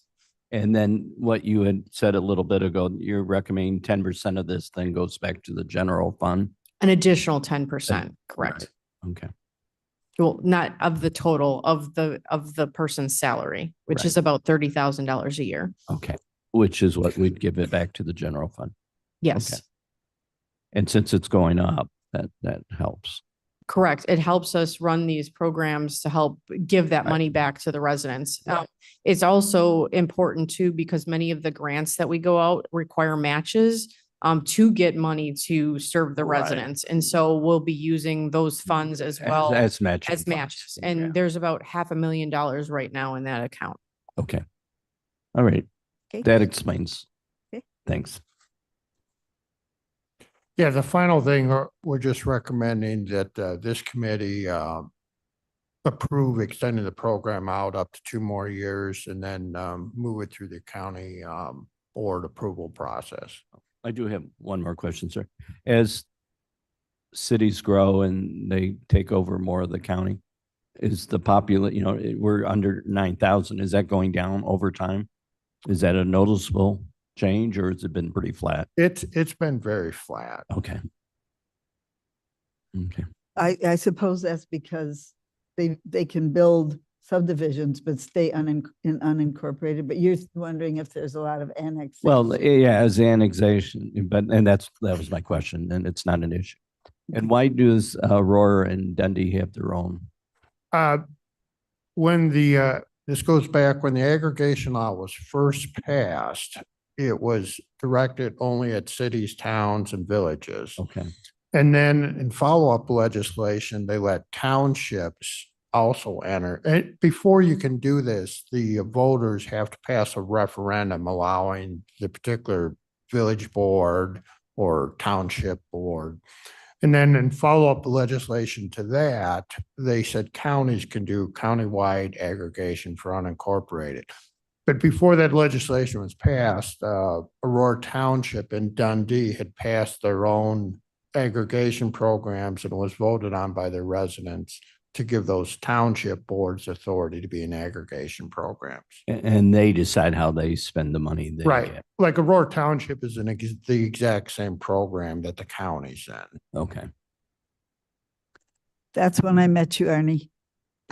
And then what you had said a little bit ago, you're recommending 10% of this then goes back to the general fund? An additional 10%, correct? Right. Okay. Well, not of the total of the person's salary, which is about $30,000 a year. Okay. Which is what we'd give it back to the general fund. Yes. Okay. And since it's going up, that helps. Correct. It helps us run these programs to help give that Right. money back to the residents. It's also important too, because many of the grants that we go out require matches to get money to serve the Right. residents. And so we'll be using those funds as well As matching as funds. matches. And Yeah. there's about $500,000 right now in that account. Okay. All right. Okay. That explains. Okay. Thanks. Yeah, the final thing, we're just recommending that this committee approve extending the program out up to 2 more years and then move it through the county board approval process. I do have one more question, sir. As cities grow and they take over more of the county, is the we're under 9,000. Is that going down over time? Is that a noticeable change or has it been pretty flat? It's been very flat. Okay. Okay. I suppose that's because they can build subdivisions but stay in unincorporated, but you're wondering if there's a lot of annexation. Well, yeah, as annexation, and that was my question, and it's not an issue. And why does Aurora and Dundee have their own? When this goes back when the aggregation law was first passed, it was directed only at cities, towns, and villages. Okay. And then in follow-up legislation, they let townships also enter. And before you can do this, the voters have to pass a referendum allowing the particular village board or township board. And then in follow-up legislation to that, they said counties can do countywide aggregation for unincorporated. But before that legislation was passed, Aurora Township and Dundee had passed their own aggregation programs and was voted on by their residents to give those township boards authority to be in aggregation programs. And they decide how they spend the money they Right. get. Like Aurora Township is in the exact same program that the county's in. Okay. That's when I met you, Arnie.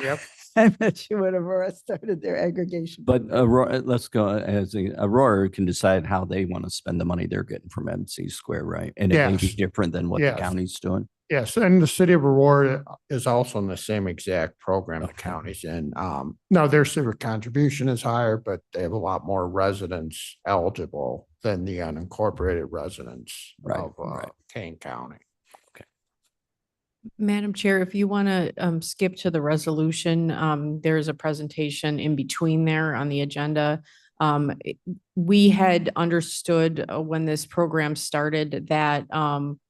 Yep. I met you when Aurora started their aggregation. But Aurora, let's go Aurora can decide how they want to spend the money they're getting from MC Square, right? And it may be Yes. different than what Yes. the county's doing. Yes, and the city of Aurora is also in the same exact program the Okay. county's in. Now their civic contribution is higher, but they have a lot more residents eligible than the unincorporated residents Right, of right. Kane County. Madam Chair, if you want to skip to the resolution, there's a presentation in between there on the agenda. We had understood when this program started that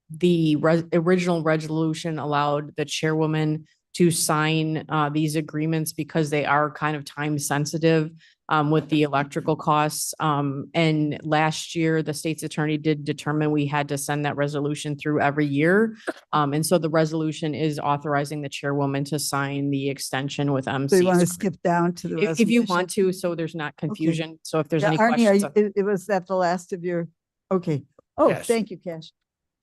the original resolution allowed the chairwoman to sign these agreements because they are kind of time sensitive with the electrical costs. And last year, the state's attorney did determine we had to send that resolution through every year. And so the resolution is authorizing the chairwoman to sign the extension with So you want to MC. skip down to the If you resolution? want to, so there's not confusion. So if there's Yeah, any Arnie, questions. it was that the last of your, okay. Oh, Yes. thank you, Cash.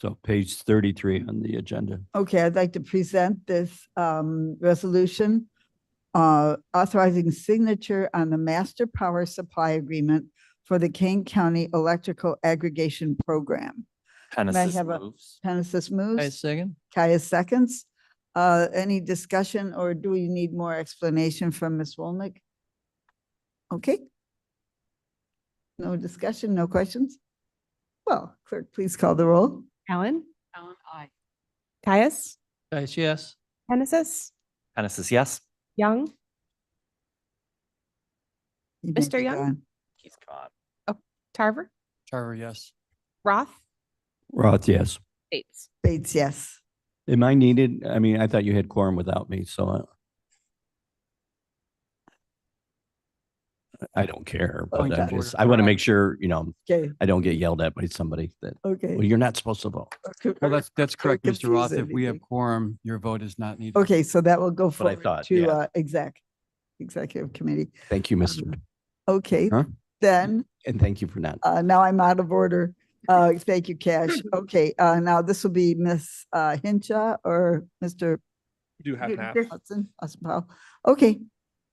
So page 33 on the agenda. Okay, I'd like to present this resolution authorizing signature on the master power supply agreement for the Kane County Electrical Aggregation Program. Genesis have a- moves. Genesis I moves, second. Kaya seconds. Any discussion or do we need more explanation from Ms. Wolnick? Okay. No discussion, no questions? Well, clerk, please call the roll. Allen, Ellen, I. Caius, Guys, yes. Genesis, Genesis, yes. Young, He may Mr. be Young? gone. He's gone. Tarver, Tarver, yes. Roth, Roth, yes. Bates. Bates, yes. Am I needed? I mean, I thought you had quorum without me, so I don't care, but Point I'm of just, order I want to for make sure, you know, Okay, I don't get yelled at by somebody that, okay. well, you're not supposed to vote. Well, that's correct, Mr. Roth. confuse If we have anything. quorum, your vote is not needed. Okay, so that will go what I forward thought, to yeah. executive committee. Thank you, Mr. Okay, Huh? then, And thank you for not. now I'm out of order. Thank you, Cash. Okay, now this will be Miss Hinshaw or Mr. You do have half. Hudson, Powell. Okay,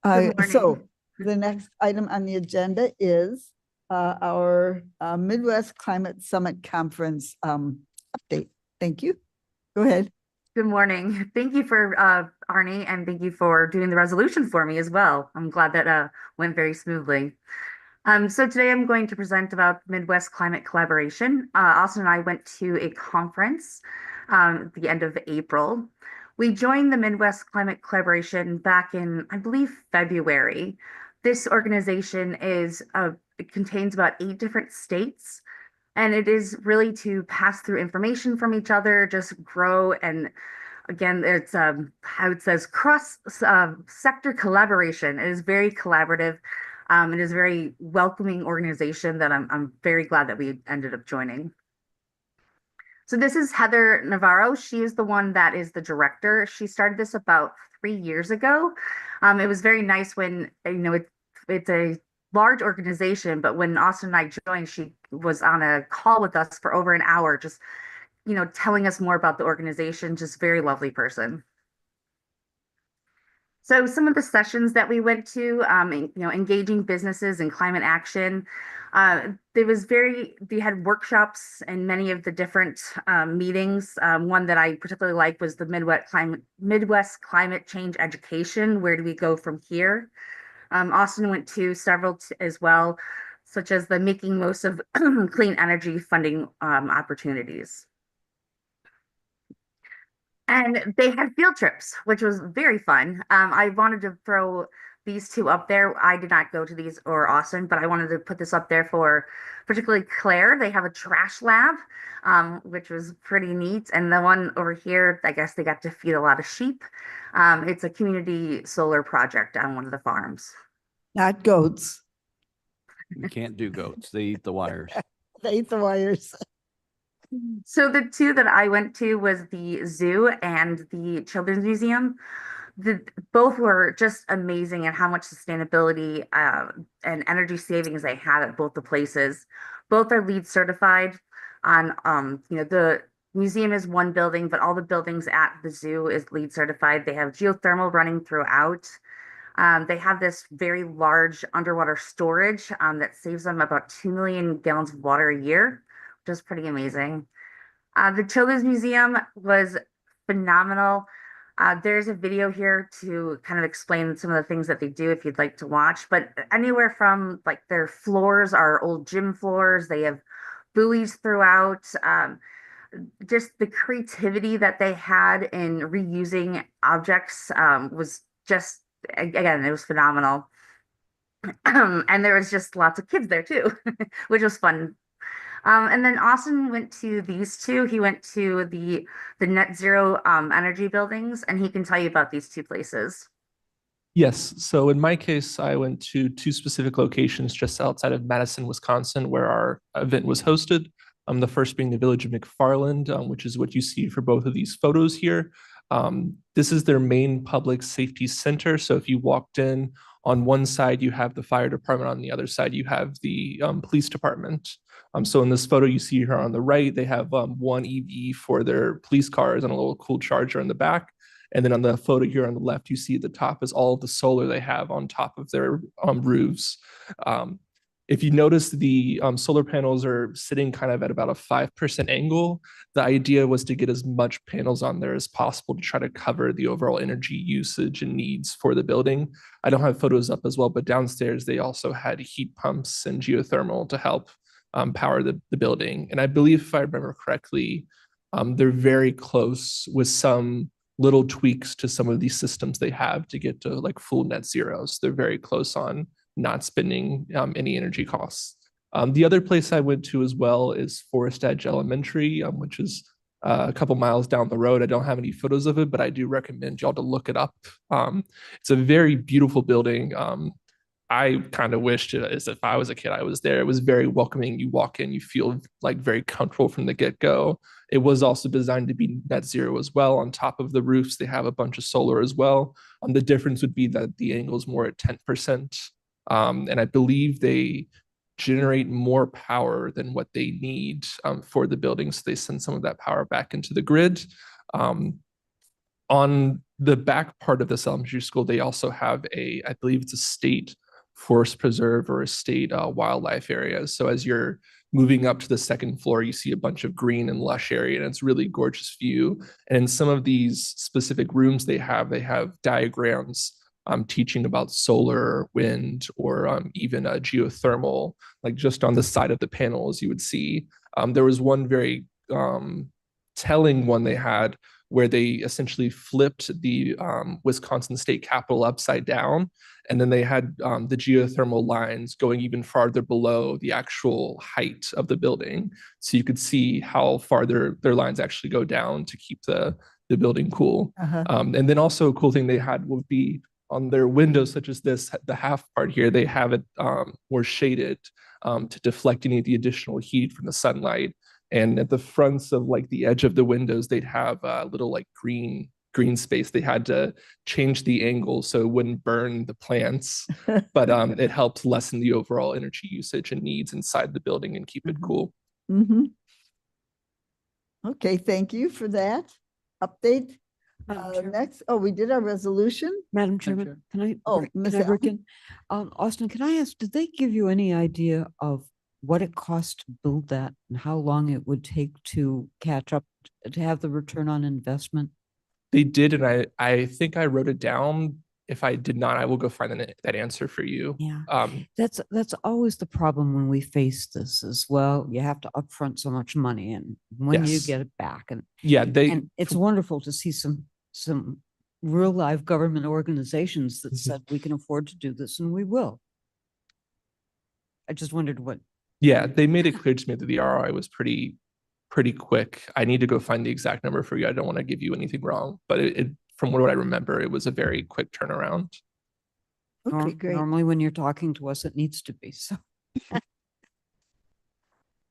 Good so morning. the next item on the agenda is our Midwest Climate Summit Conference update. Thank you. Go ahead. Good morning. Thank you for Arnie, and thank you for doing the resolution for me as well. I'm glad that went very smoothly. So today I'm going to present about Midwest Climate Collaboration. Austin and I went to a conference at the end of April. We joined the Midwest Climate Collaboration back in, I believe, February. This organization is it contains about 8 different states, and it is really to pass through information from each other, just grow. And again, it's how it says cross sector collaboration. It is very collaborative. It is a very welcoming organization that I'm very glad that we ended up joining. So this is Heather Navarro. She is the one that is the director. She started this about 3 years ago. It was very nice when, you know, it's a large organization, but when Austin and I joined, she was on a call with us for over an hour, just, you know, telling us more about the organization. Just very lovely person. So some of the sessions that we went to, you know, engaging businesses in climate action. They had workshops and many of the different meetings. One that I particularly liked was the Midwest Climate Change Education. Where do we go from here? Austin went to several as well, such as the Making Most of Clean Energy funding opportunities. And they had field trips, which was very fun. I wanted to throw these 2 up there. I did not go to these or Austin, but I wanted to put this up there for particularly Claire. They have a trash lab, which was pretty neat. And the one over here, I guess they got to feed a lot of sheep. It's a community solar project on one of the farms. Not goats. You can't do goats. They eat the wires. They eat the wires. So the 2 that I went to was the zoo and the Children's Museum. Both were just amazing at how much sustainability and energy savings they have at both the places. Both are LEED certified. On you know, the museum is one building, but all the buildings at the zoo is LEED certified. They have geothermal running throughout. They have this very large underwater storage that saves them about 2 million gallons of water a year, which is pretty amazing. The Children's Museum was phenomenal. There's a video here to kind of explain some of the things that they do if you'd like to watch, but anywhere from like their floors are old gym floors. They have buoys throughout. Just the creativity that they had in reusing objects was just, again, it was phenomenal. And there was just lots of kids there too, which was fun. And then Austin went to these two. He went to the net zero energy buildings, and he can tell you about these two places. Yes. So in my case, I went to two specific locations just outside of Madison, Wisconsin, where our event was hosted. The first being the village of McFarland, which is what you see for both of these photos here. This is their main public safety center. So if you walked in, on one side, you have the fire department. On the other side, you have the police department. So in this photo you see here on the right, they have one EV for their police cars and a little cool charger in the back. And then on the photo here on the left, you see at the top is all of the solar they have on top of their roofs. If you notice, the solar panels are sitting kind of at about a 5% angle. The idea was to get as much panels on there as possible to try to cover the overall energy usage and needs for the building. I don't have photos up as well, but downstairs they also had heat pumps and geothermal to help power the building. And I believe, if I remember correctly, they're very close with some little tweaks to some of these systems they have to get to like full net zero. So they're very close on not spending any energy costs. The other place I went to as well is Forest Edge Elementary, which is a couple miles down the road. I don't have any photos of it, but I do recommend y'all to look it up. It's a very beautiful building. I kind of wished, as if I was a kid, I was there. It was very welcoming. You walk in, you feel like very comfortable from the get-go. It was also designed to be net zero as well. On top of the roofs, they have a bunch of solar as well. The difference would be that the angle is more at 10%. And I believe they generate more power than what they need for the building. So they send some of that power back into the grid. On the back part of this elementary school, they also have I believe it's a state forest preserve or a state wildlife area. So as you're moving up to the second floor, you see a bunch of green and lush area, and it's really gorgeous view. And in some of these specific rooms they have diagrams teaching about solar, wind, or even geothermal, like just on the side of the panels you would see. There was one very telling one they had where they essentially flipped the Wisconsin State Capitol upside down. And then they had the geothermal lines going even farther below the actual height of the building. So you could see how far their lines actually go down to keep the building cool. And then also a cool thing they had would be on their windows, such as this, the half part here, they have it more shaded to deflect any of the additional heat from the sunlight. And at the fronts of like the edge of the windows, they'd have a little like green space. They had to change the angle so it wouldn't burn the plants, but it helped lessen the overall energy usage and needs inside the building and keep it cool. Okay, thank you for that update. Next, we did our resolution. Madam Chairman, can I? Oh, can Ms. I break Allen? in? Austin, can I ask, did they give you any idea of what it costs to build that and how long it would take to catch up, to have the return on investment? They did, and I think I wrote it down. If I did not, I will go find that answer for you. Yeah, that's always the problem when we face this as well. You have to upfront so much money, and when you Yes. get it back, and it's wonderful to see some real live government organizations that said we can afford to do this, and we will. I just wondered what. Yeah, they made it clear to me that the ROI was pretty quick. I need to go find the exact number for you. I don't want to give you anything wrong, but it from what I remember, it was a very quick turnaround. Okay, great. Normally when you're talking to us, it needs to be, so.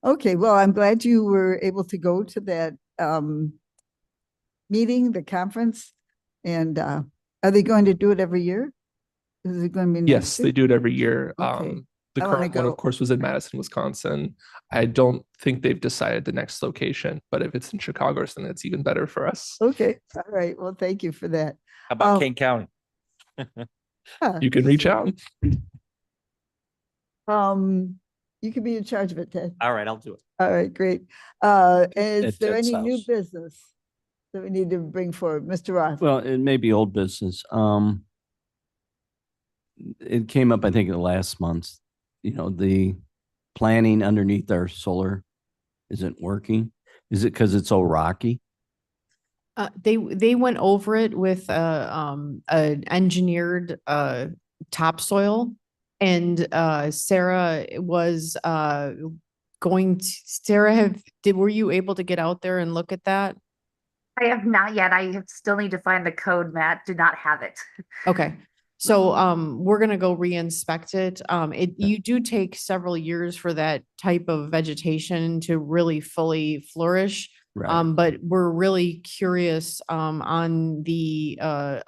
Okay, well, I'm glad you were able to go to that meeting, the conference. And are they going to do it every year? Is it going to be? Yes, they do it every year. Okay. The I wanna current one, go. of course, was in Madison, Wisconsin. I don't think they've decided the next location, but if it's in Chicago, then it's even better for us. Okay, all right. Well, thank you for that. How about Kane County? You can reach out. You can be in charge of it, Ted. All right, I'll do it. All right, great. Is At there Ted's any new house. business that we need to bring forward? Mr. Roth? Well, it may be old business. It came up, I think, in the last month. The planning underneath our solar isn't working. Is it because it's so rocky? They went over it with an engineered topsoil, and Sarah was Sarah, were you able to get out there and look at that? I have not yet. Still need to find the code, Matt. Do not have it. Okay, so we're gonna go re-inspect it. You do take several years for that type of vegetation to really fully flourish. Right. But we're really curious on the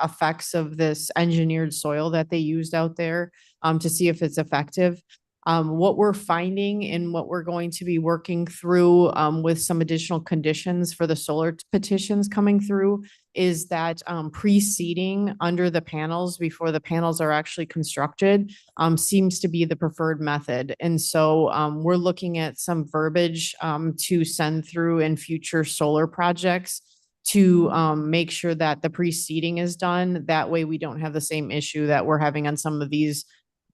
effects of this engineered soil that they used out there to see if it's effective. What we're finding and what we're going to be working through with some additional conditions for the solar petitions coming through is that pre-seeding under the panels before the panels are actually constructed seems to be the preferred method. And so we're looking at some verbiage to send through in future solar projects to make sure that the pre-seeding is done. That way we don't have the same issue that we're having on some of these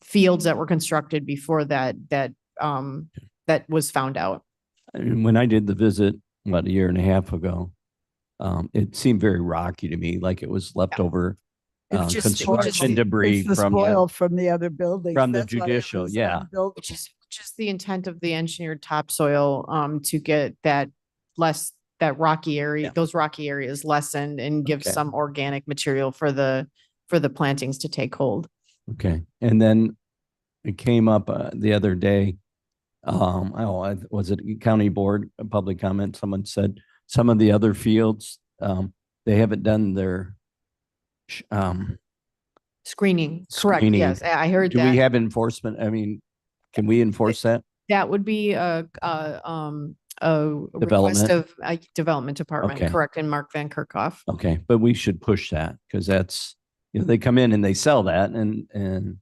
fields that were constructed before that was found out. And when I did the visit, about a year and a half ago, it seemed very rocky to me, like it was leftover It's just- construction debris It's the from spoil from the other buildings. from the That's why it judicial, was yeah. unbuildable. Which is the intent of the engineered topsoil to get that rocky area, those rocky areas lessened and give Okay. some organic material for the plantings to take hold. Okay, and then it came up the other day. Was it county board public comment? Someone said some of the other fields they haven't done their Screening, correct, screening. yes, I heard Do that. we have enforcement? I mean, can we enforce that? That would be a request Development. of Development Department, Okay. correct, and Mark Van Kerkhoff. Okay, but we should push that because that's, they come in and they sell that and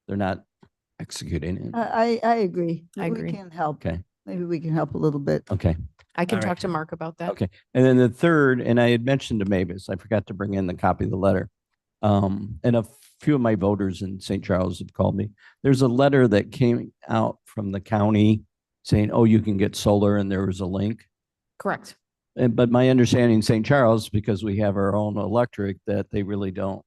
they're not executing it. I agree. I We agree. can help. Okay, Maybe we can help a little bit. okay. I can All right. talk to Mark about that. Okay, and then the third, and I had mentioned to Mavis, I forgot to bring in the copy of the letter. And a few of my voters in St. Charles have called me. There's a letter that came out from the county saying, oh, you can get solar, and there was a link. Correct. But my understanding in St. Charles, because we have our own electric, that they really don't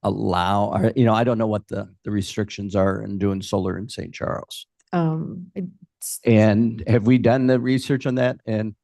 allow, or, I don't know what the restrictions are in doing solar in St. Charles. And have we done the research on that? And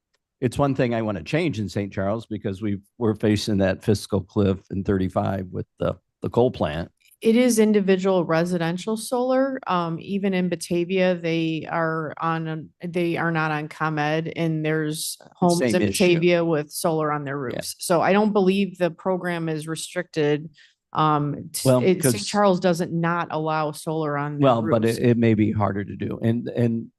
it's one thing I want to change in St. Charles because we're facing that fiscal cliff in 35 with the coal plant. It is individual residential solar. Even in Batavia, they are not on ComEd, and there's homes Same in issue. Batavia with solar on their roofs. So I don't believe the program is restricted. Well, St. 'cause- Charles doesn't not allow solar on their Well, but roofs. it may be harder to do. And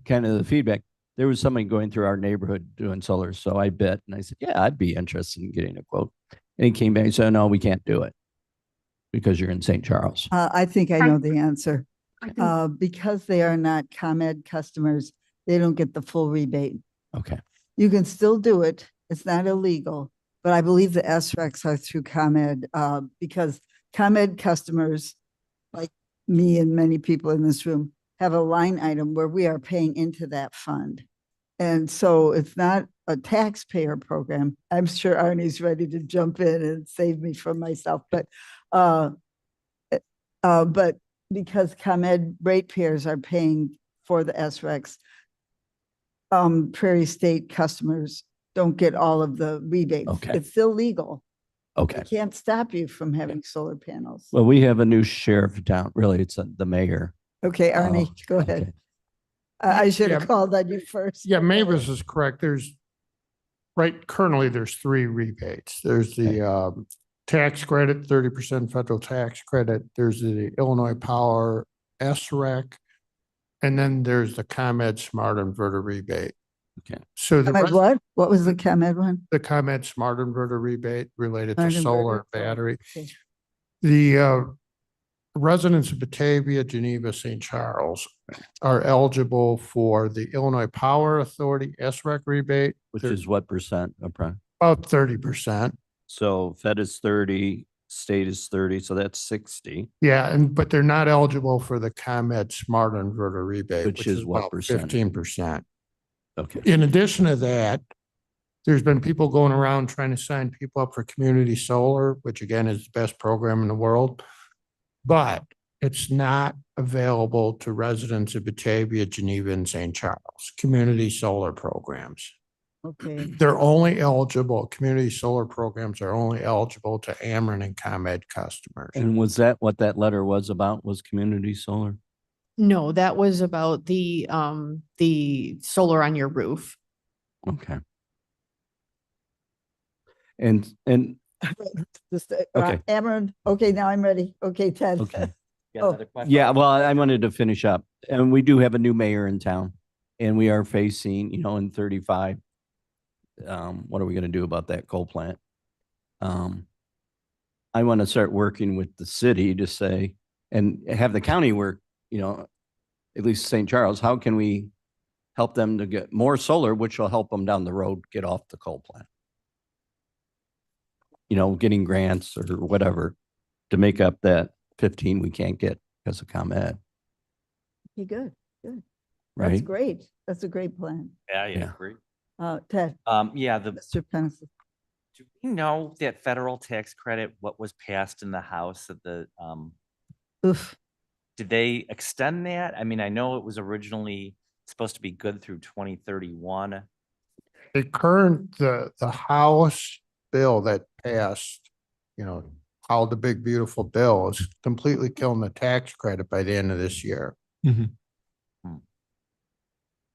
kind of the feedback, there was somebody going through our neighborhood doing solar. So I bet, and I said, yeah, I'd be interested in getting a quote. And he came back and said, no, we can't do it because you're in St. Charles. I think I know the answer. I think Because they are not ComEd customers, they don't get the full rebate. Okay, You can still do it. It's not illegal. But I believe the SRECs are through ComEd because ComEd customers, like me and many people in this room, have a line item where we are paying into that fund. And so it's not a taxpayer program. I'm sure Arnie's ready to jump in and save me from myself, but because ComEd ratepayers are paying for the SRECs, Prairie State customers don't get all of the rebates. Okay. It's still legal. okay. It can't stop you from having solar panels. Well, we have a new sheriff of town. Really, it's the mayor. Okay, Arnie, Oh, go okay. ahead. I should have Yeah. called on you first. Yeah, Mavis is correct. Currently there's three rebates. There's the tax credit, 30% federal tax credit. There's the Illinois Power SREC. And then there's the ComEd Smart Inverter rebate. Okay. So the ComEd rest- what? What was the ComEd one? the ComEd Smart Inverter rebate related to Smart solar inverter. and battery. Okay. The residents of Batavia, Geneva, St. Charles are eligible for the Illinois Power Authority SREC rebate, Which They're is what percent? Upfront? about 30%. So Fed is 30, state is 30, so that's 60. Yeah, but they're not eligible for the ComEd Smart Inverter rebate, Which which is is what about percentage? 15%. Okay. In addition to that, there's been people going around trying to sign people up for community solar, which again is the best program in the world. But it's not available to residents of Batavia, Geneva, and St. Charles, community solar programs. Okay, They're only eligible, community solar programs are only eligible to Ameren and ComEd customers. And was that what that letter was about, was community solar? No, that was about the solar on your roof. Okay. And, just, Okay. Ameren, okay, now I'm ready. Okay, Ted. okay. Oh, Yeah, well, I wanted to finish up, and we do have a new mayor in town, and we are facing, in 35. What are we gonna do about that coal plant? I want to start working with the city to say, and have the county work, at least St. Charles, how can we help them to get more solar, which will help them down the road, get off the coal plant? Getting grants or whatever to make up that 15 we can't get because of ComEd, Okay, good, good. That's right? great. That's a great plan. Yeah, Yeah. agree. Ted, Yeah, Mr. Penniston. do we know that federal tax credit, what was passed in the House at the, Oof. did they extend that? I mean, I know it was originally supposed to be good through 2031. The House bill that passed, called the big beautiful bill, is completely killing the tax credit by the end of this year.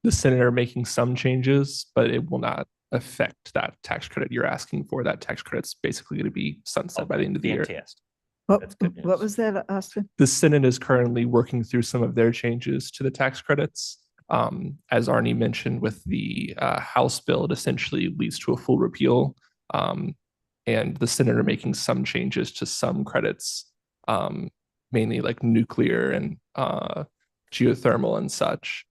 The senator making some changes, but it will not affect that tax credit you're asking for. That tax credit's basically going to be sunset by the end of the year. Fantastic. What, That's good what news. was that, Austin? The Senate is currently working through some of their changes to the tax credits. As Arnie mentioned with the House bill, it essentially leads to a full repeal. And the Senate are making some changes to some credits, mainly like nuclear and geothermal and such.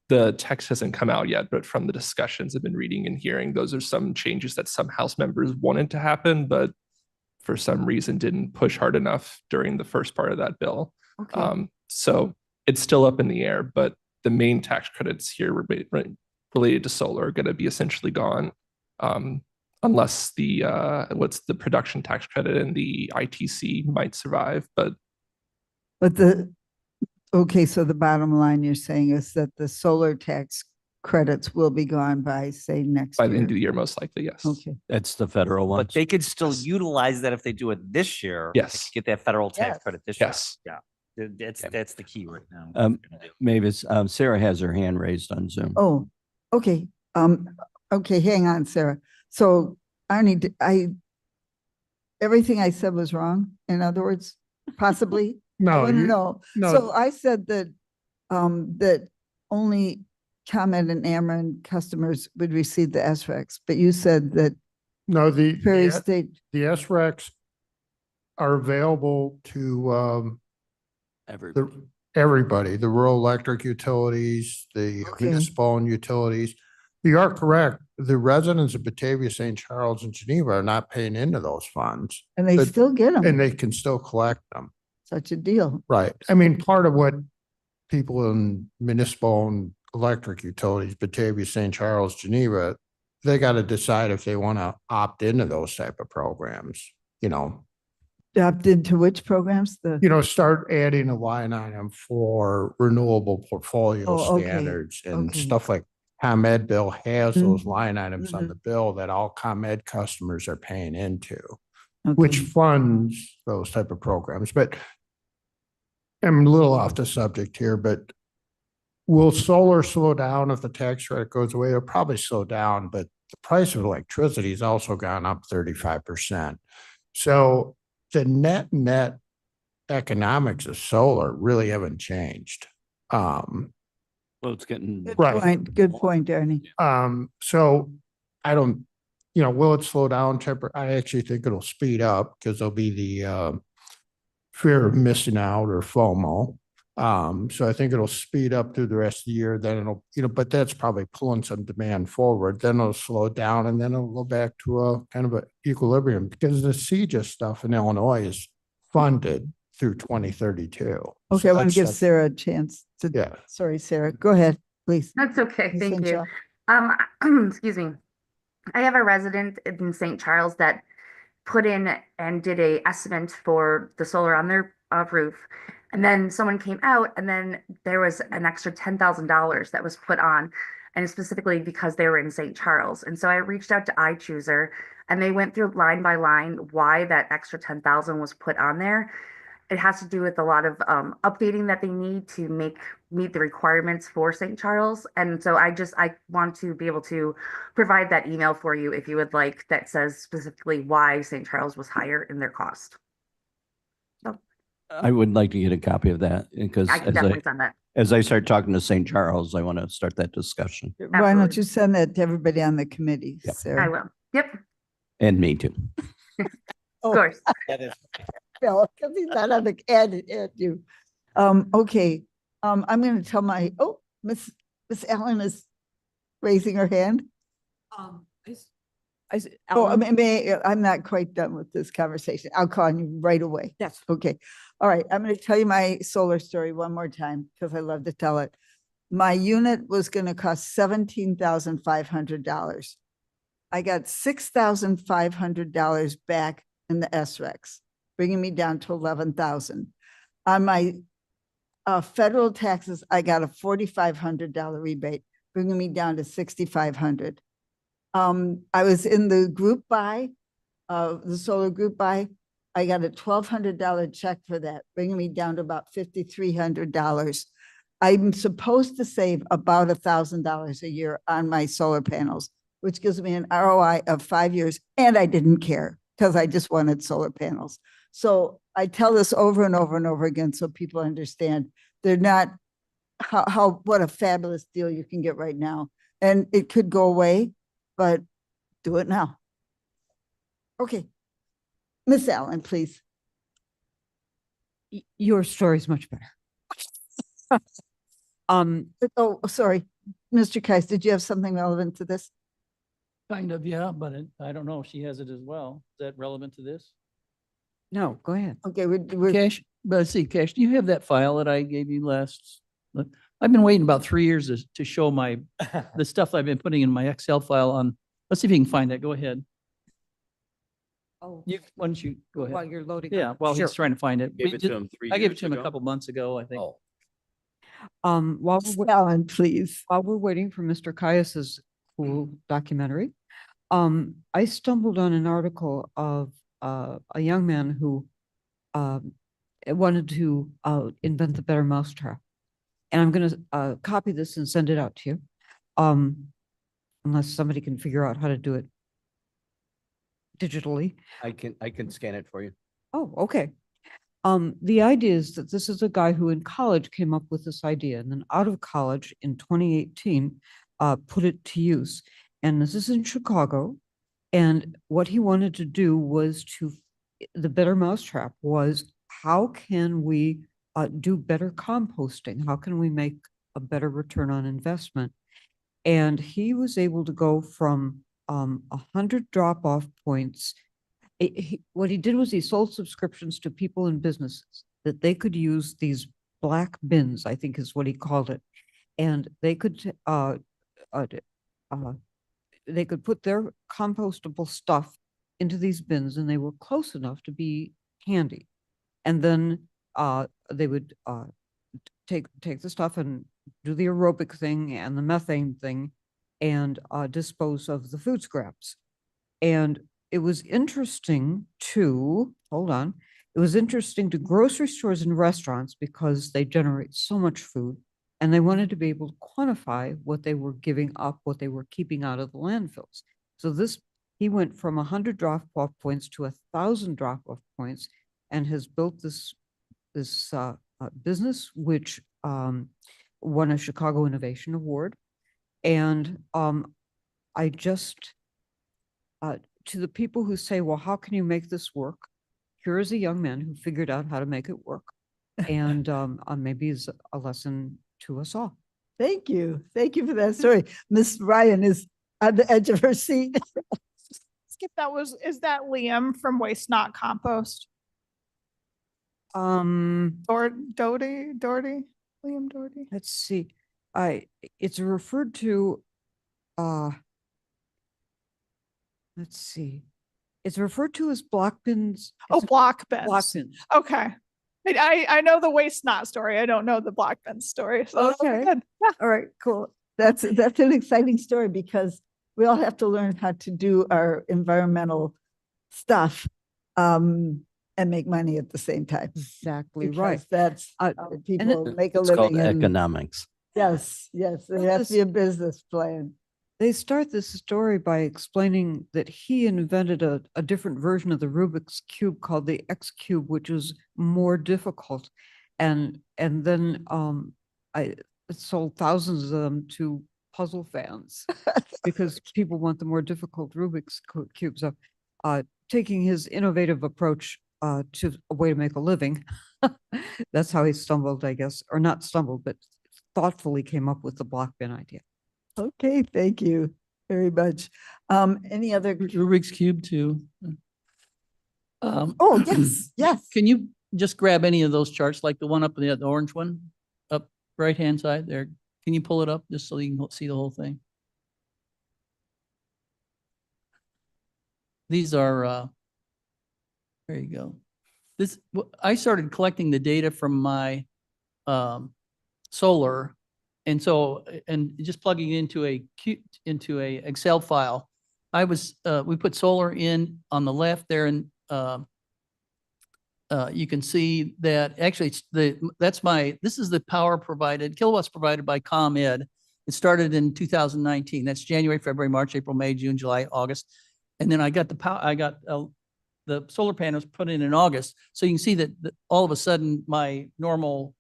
The text hasn't come out yet, but from the discussions I've been reading and hearing, those are some changes that some House members wanted to happen, but for some reason didn't push hard enough during the first part of that bill. Okay. So it's still up in the air, but the main tax credits here related to solar are going to be essentially gone, unless the production tax credit and the ITC might survive. But okay, so the bottom line you're saying is that the solar tax credits will be gone by, say, next by year. the end of the year, most likely, yes. Okay. That's the federal one. But they could still utilize that if they do it this year. they Yes. could Get that federal tax Yes. credit this year. Yes. Yeah. That's the key right now. Mavis, Sarah has her hand raised on Zoom. Oh, okay. Okay, hang on, Sarah. So everything I said was wrong, in other words, possibly? No, No. no. So I said that, that only ComEd and Ameren customers would receive the SRECs, but you said that No, Prairie State, the SRECs are available to everybody, the rural electric utilities, the Okay. municipal owned utilities. You are correct. The residents of Batavia, St. Charles, and Geneva are not paying into those funds, and they but- still get and them. they can still collect them. Such a deal. Right. I mean, part of what people in municipal owned electric utilities, Batavia, St. Charles, Geneva, they got to decide if they want to opt into those type of programs, Opt into which programs? start adding a line item for renewable portfolio Oh, okay. standards and Okay. stuff like ComEd bill has those Mhm. line items on Mhm. the bill that all ComEd customers are paying into, which Okay. funds those type of programs. But I'm a little off the subject here, but will solar slow down if the tax credit goes away? It'll probably slow down, but the price of electricity has also gone up 35%. So the net economics of solar really haven't changed. Well, it's getting. Right. Good point, Ernie. So I don't, will it slow down I actually think it'll speed up because there'll be the fear of missing out or FOMO. So I think it'll speed up through the rest of the year. Then it'll, but that's probably pulling some demand forward. Then it'll slow down and then it'll go back to a kind of an equilibrium because the CJIS stuff in Illinois is funded through 2032. Okay, I want to give Sarah a chance to. Yeah. Sorry, Sarah. Go ahead, please. That's okay. Ms. Thank you. Henshaw. Excuse me. I have a resident in St. Charles that put in and did a estimate for the solar on their roof. And then someone came out, and then there was an extra $10,000 that was put on, and specifically because they were in St. Charles. And so I reached out to iChooser, and they went through line by line why that extra 10,000 was put on there. It has to do with a lot of updating that they need to meet the requirements for St. Charles. And so I want to be able to provide that email for you if you would like, that says specifically why St. Charles was higher in their cost. So I would like to get a copy of that because I can definitely send that. as I start talking to St. Charles, I want to start that discussion. Why don't Absolutely. you send that to everybody on the committee, Yep. Sarah? I will. Yep, And me too. of Oh, course. That is Phil, because he's not on the at you. Okay, I'm gonna tell Miss Allen is raising her hand. Oh, I mean, I'm not quite done with this conversation. I'll call on you right away. That's Okay. All right. I'm going to tell you my solar story one more time because I love to tell it. My unit was going to cost $17,500. I got $6,500 back in the SREX, bringing me down to 11,000. On my federal taxes, I got a $4,500 rebate, bringing me down to 6,500. I was in the group buy, the solar group buy. I got a $1,200 check for that, bringing me down to about $5,300. I'm supposed to save about $1,000 a year on my solar panels, which gives me an ROI of 5 years. And I didn't care because I just wanted solar panels. So I tell this over and over and over again so people understand they're not what a fabulous deal you can get right now. And it could go away, but do it now. Okay. Miss Allen, please. Your story's much better. Oh, sorry. Mr. Kais, did you have something relevant to this? Kind of, yeah, but I don't know if she has it as well. Is that relevant to this? No, go ahead. Okay, we're Cash, but let's see, Cash, do you have that file that I gave you last? Look, I've been waiting about 3 years to show the stuff I've been putting in my Excel file on. Let's see if you can find that. Go ahead. Oh, Why don't you go while ahead? you're loading. Yeah, while Sure. he's trying to find it. Gave We it to did- him 3 I gave it years to him a ago? couple months ago, I think. Oh, While we're, Allen, please. while we're waiting for Mr. Caius's cool documentary, I stumbled on an article of a young man who wanted to invent the better mousetrap. And I'm going to copy this and send it out to you, unless somebody can figure out how to do it digitally. I can scan it for you. Oh, okay. The idea is that this is a guy who in college came up with this idea and then out of college in 2018 put it to use. And this is in Chicago. And what he wanted to do was the better mousetrap was, how can we do better composting? How can we make a better return on investment? And he was able to go from 100 drop-off points. What he did was he sold subscriptions to people and businesses that they could use these black bins, I think is what he called it. And they could put their compostable stuff into these bins, and they were close enough to be handy. And then they would take the stuff and do the aerobic thing and the methane thing and dispose of the food scraps. And it was interesting to, it was interesting to grocery stores and restaurants because they generate so much food, and they wanted to be able to quantify what they were giving up, what they were keeping out of the landfills. So he went from 100 drop-off points to 1,000 drop-off points and has built this business, which won a Chicago Innovation Award. And I just, to the people who say, well, how can you make this work? Here is a young man who figured out how to make it work. And maybe is a lesson to us all. Thank you. Thank you for that story. Miss Ryan is on the edge of her seat. Skip, is that Liam from Waste Not Compost? Doherty, Liam Doherty? Let's see. It's referred to, let's see. It's referred to as block bins. Oh, block bins. Block bins. Okay. I know the waste not story. I don't know the black bin story. So that'll be Okay. good. Yeah. All right, cool. That's an exciting story because we all have to learn how to do our environmental stuff and make money at the same time. Exactly right. Because that's Uh, how and people make a It's called living. And economics. yes, yes, there has to be a business plan. They start this story by explaining that he invented a different version of the Rubik's Cube called the X Cube, which is more difficult. And then I sold thousands of them to puzzle fans because people want the more difficult Rubik's Cubes. So, taking his innovative approach to a way to make a living, that's how he stumbled, I guess, or not stumbled, but thoughtfully came up with the block bin idea. Okay, thank you very much. Any other? Rubik's Cube too. Oh, yes, yes. Can you just grab any of those charts, like the one up, the orange one, up right-hand side there? Can you pull it up just so you can see the whole thing? These are, there you go. I started collecting the data from my solar. And so, and just plugging it into a Excel file, we put solar in on the left there, and you can see that actually this is the power provided, kilowatts provided by ComEd. It started in 2019. That's January, February, March, April, May, June, July, August. And then I got the solar panels put in August. So you can see that all of a sudden my normal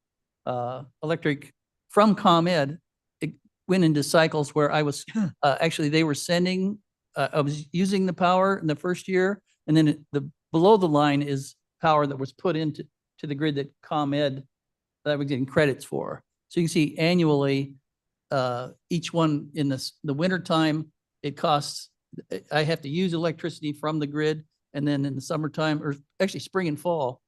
electric from ComEd, it went into cycles where I was actually they were sending. I was using the power in the first year, and then below the line is power that was put into the grid that ComEd that I was getting credits for. So you can see annually, each one in the winter time, it costs. I have to use electricity from the grid, and then in the summertime, or actually spring and fall,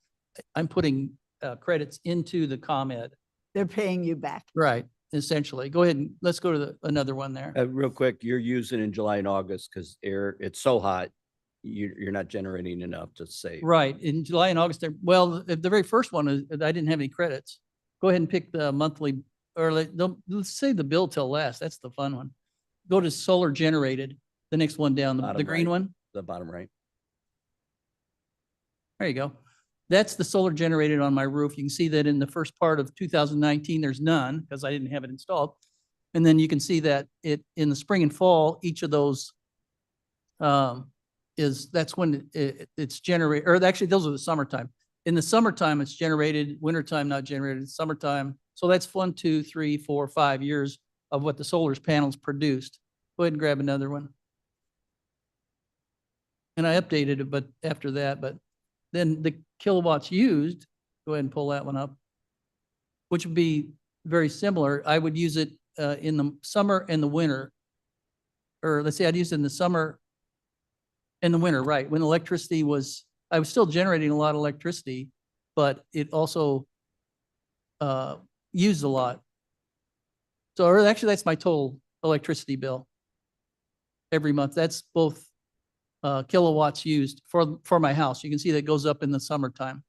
I'm putting credits into the ComEd. They're paying you back. Right, essentially. Go ahead and let's go to another one there. Real quick, you're using in July and August because it's so hot, you're not generating enough to save. Right, in July and August, well, the very first one is, I didn't have any credits. Go ahead and pick the monthly, or let's save the bill till last. That's the fun one. Go to solar generated, the next one down, the Bottom green right. one. The bottom right. There you go. That's the solar generated on my roof. You can see that in the first part of 2019, there's none because I didn't have it installed. And then you can see that in the spring and fall, each of those that's when it's generated, or actually those are the summertime. In the summertime, it's generated, wintertime, not generated, summertime. So that's 1, 2, 3, 4, 5 years of what the solar panels produced. Go ahead and grab another one. And I updated it, but after that, but then the kilowatts used, go ahead and pull that one up, which would be very similar. I would use it in the summer and the winter. Or let's say I'd use it in the summer and the winter, right? When electricity was, I was still generating a lot of electricity, but it also used a lot. So or actually that's my total electricity bill every month. That's both kilowatts used for my house. You can see that goes up in the summertime.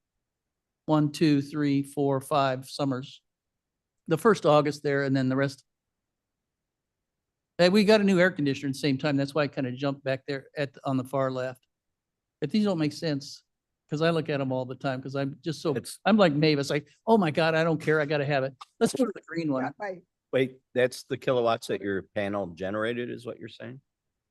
1, 2, 3, 4, 5 summers. The first August there, and then the rest. Hey, we got a new air conditioner at the same time. That's why I kind of jumped back there on the far left. If these don't make sense, because I look at them all the time, because I'm just so, I'm like Mavis, like, oh my God, I don't care. I got to have it. Let's go to the green one. Right. Wait, that's the kilowatts that your panel generated is what you're saying?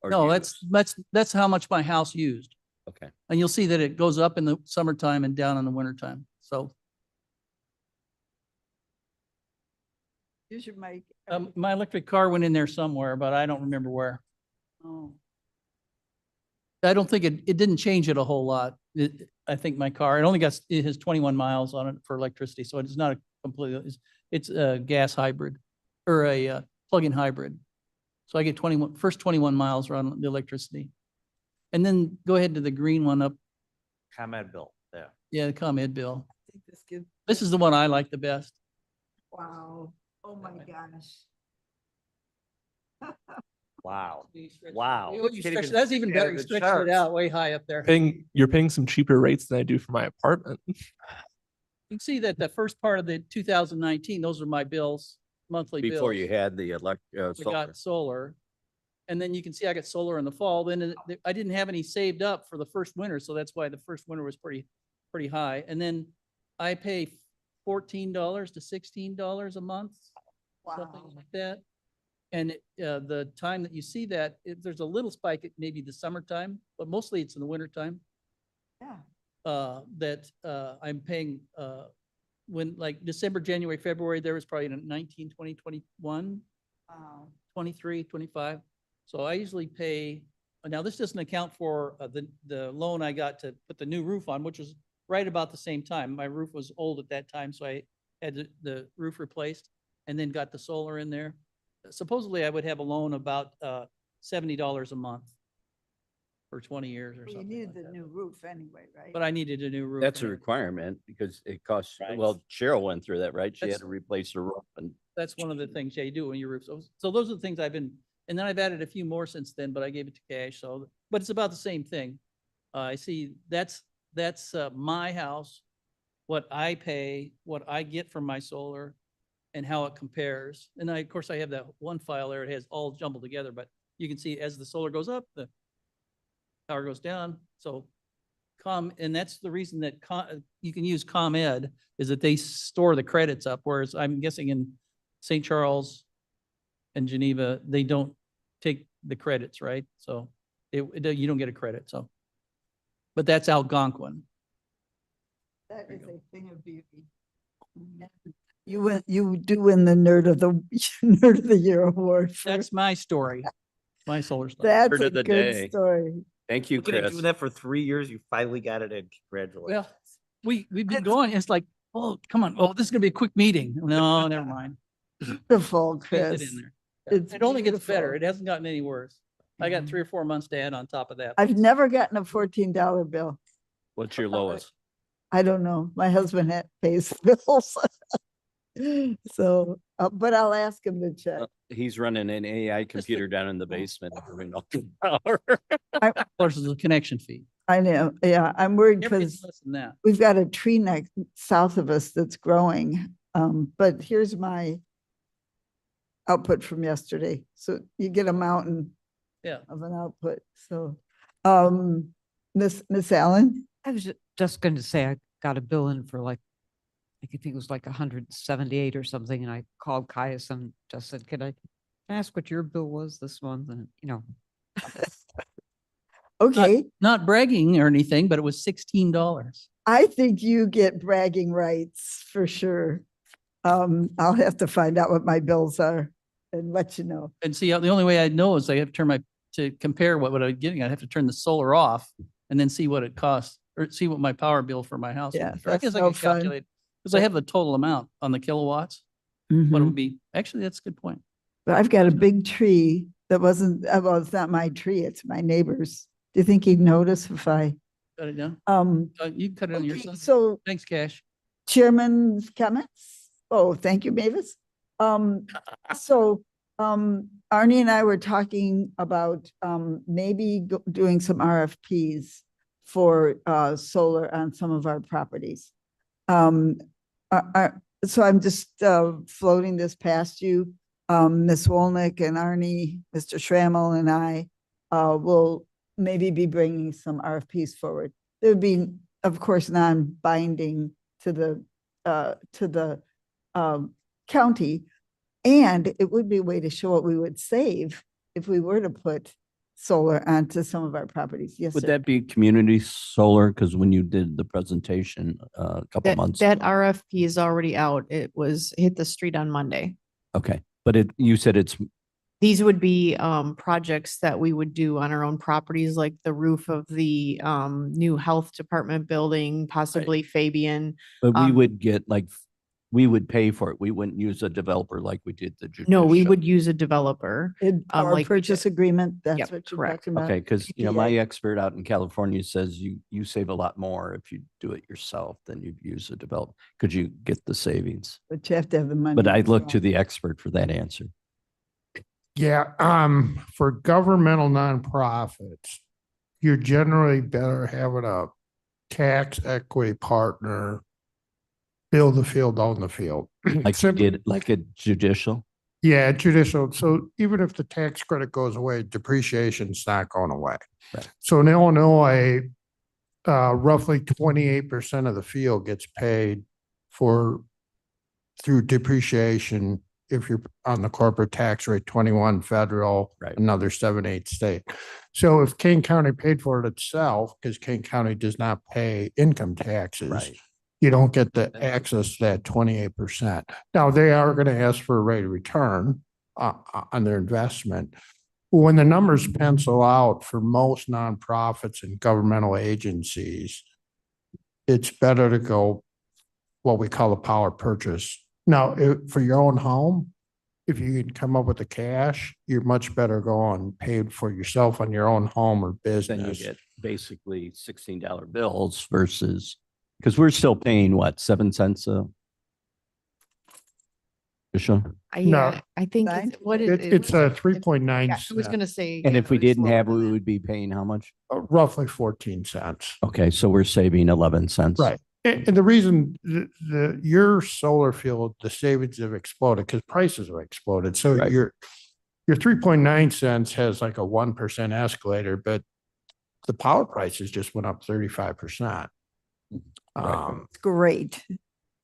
Or No, used? that's how much my house used. Okay. And you'll see that it goes up in the summertime and down in the wintertime. So Use your mic. my electric car went in there somewhere, but I don't remember where. Oh. I don't think it didn't change it a whole lot. I think my car, it has 21 miles on it for electricity. So it's not a completely, it's a gas hybrid or a plug-in hybrid. So I get first 21 miles on the electricity. And then go ahead to the green one up. ComEd bill, yeah. Yeah, the ComEd bill. I think this gives. This is the one I like the best. Wow. Oh my gosh. Wow. Wow. Oh, that's even better. You stretched it out way high up there. You're paying some cheaper rates than I do for my apartment. You can see that the first part of the 2019, those are my bills, monthly bills. Before you had the I got solar. And then you can see I got solar in the fall. Then I didn't have any saved up for the first winter. So that's why the first winter was pretty high. And then I pay $14 to $16 a month, something like that. And the time that you see that, there's a little spike at maybe the summertime, but mostly it's in the wintertime. Yeah. That I'm paying when like December, January, February, there was probably 19, 20, 21, 23, 25. So I usually pay, now this doesn't account for the loan I got to put the new roof on, which was right about the same time. My roof was old at that time, so I had the roof replaced and then got the solar in there. Supposedly I would have a loan about $70 a month for 20 years or You something needed like the that. new roof anyway, right? But I needed a new roof. That's a anyway. requirement because it costs, Right. well, Cheryl went through that, right? She had That's- to replace her roof and That's one of the things, yeah, you do when your roof. So those are the things I've been, and then I've added a few more since then, but I gave it to cash. So, but it's about the same thing. I see that's my house, what I pay, what I get from my solar and how it compares. And of course, I have that one file there. It has all jumbled together, but you can see as the solar goes up, the power goes down. So and that's the reason that you can use ComEd is that they store the credits up, whereas I'm guessing in St. Charles and Geneva, they don't take the credits, right? So you don't get a credit, so. But that's Algonquin. That is a thing of beauty. You do win the nerd of the nerd of the year award. That's my story, my solar stuff. That's Nerd a of the good day. story. thank you, Looking at Chris. doing that for 3 years, you finally got it in. Congratulations. Well, we've been going, it's like, oh, come on, oh, this is gonna be a quick meeting. No, never mind. Beautiful, Squeezed it Chris. in there. It's It only gets better. beautiful. It hasn't gotten any worse. I got 3 or 4 months to add on top of that. I've never gotten a $14 bill. What's your lowest? I don't know. My husband pays bills. So, but I'll ask him to check. He's running an AI computer down in the basement. every hour. Versus the connection fee. I know, yeah, I'm worried Everything's because less than that. we've got a tree next south of us that's growing. But here's my output from yesterday. So you get a mountain Yeah. of an output. So, Miss Allen? I was just going to say, I got a bill in for like, I think it was like 178 or something. And I called Caius and just said, can I ask what your bill was this month? And, you know, Okay, Not bragging or anything, but it was $16. I think you get bragging rights for sure. I'll have to find out what my bills are and let you know. And see, the only way I'd know is I have to turn to compare what I'm getting, I'd have to turn the solar off and then see what it costs or see what my power bill for my house. Yeah, would be. I that's guess I no could fun. calculate, because I have the total amount on the kilowatts, what it Mhm. would be. Actually, that's a good point. But I've got a big tree that wasn't, well, it's not my tree, it's my neighbor's. Do you think he'd notice if I, Got it down? You can cut it on your okay, side. so Thanks, Cash. Chairman's comments? Oh, thank you, Mavis. So, Arnie and I were talking about, maybe doing some RFPs for, solar on some of our properties. So I'm just, floating this past you. Ms. Wolnick and Arnie, Mr. Schrammel and I, will maybe be bringing some RFPs forward. There would be, of course, non-binding to the county. And it would be a way to show what we would save if we were to put solar onto some of our properties. Yes, Would sir. that be community solar? Because when you did the presentation a couple months. That RFP is already out. It was hit the street on Monday. Okay, but you said it's, These would be projects that we would do on our own properties, like the roof of the new health department building, possibly Fabian. but we Um, would get like, we would pay for it. We wouldn't use a developer like we did the. No, we judicial. would use a developer. Our like we purchase did. agreement, that's Yep, what you're correct. talking about. Okay, because my PPA. expert out in California says you save a lot more if you do it yourself than you use a developer. Could you get the savings? But you have to have the money. But I'd as look well. to the expert for that answer. Yeah, for governmental nonprofits, you're generally better having a tax equity partner build the field, own the field. Like you Simply- did, like a judicial? Yeah, judicial. So even if the tax credit goes away, depreciation's not going away. Right. So in Illinois, roughly 28% of the field gets paid for through depreciation if you're on the corporate tax rate, 21 federal, Right. another 7, 8 state. So if Kane County paid for it itself, because Kane County does not pay income taxes, Right. you don't get the access to that 28%. Now, they are going to ask for a rate of return on their investment. When the numbers pencil out for most nonprofits and governmental agencies, it's better to go what we call a power purchase. Now, for your own home, if you can come up with the cash, you're much better going paid for yourself on your own home or Then you business. get basically $16 bills versus, because we're still paying what, 7 cents a? Tricia? No. I think, Nine? what is? It's a 3.9. I was gonna say. And yeah, if we very didn't slow have it, on we that. would be paying how much? Roughly 14 cents. Okay, so we're saving 11 cents. Right. And the reason your solar field, the savings have exploded because prices have exploded. So Right. your 3.9 cents has like a 1% escalator, but the power prices just went up 35%. Right. Great.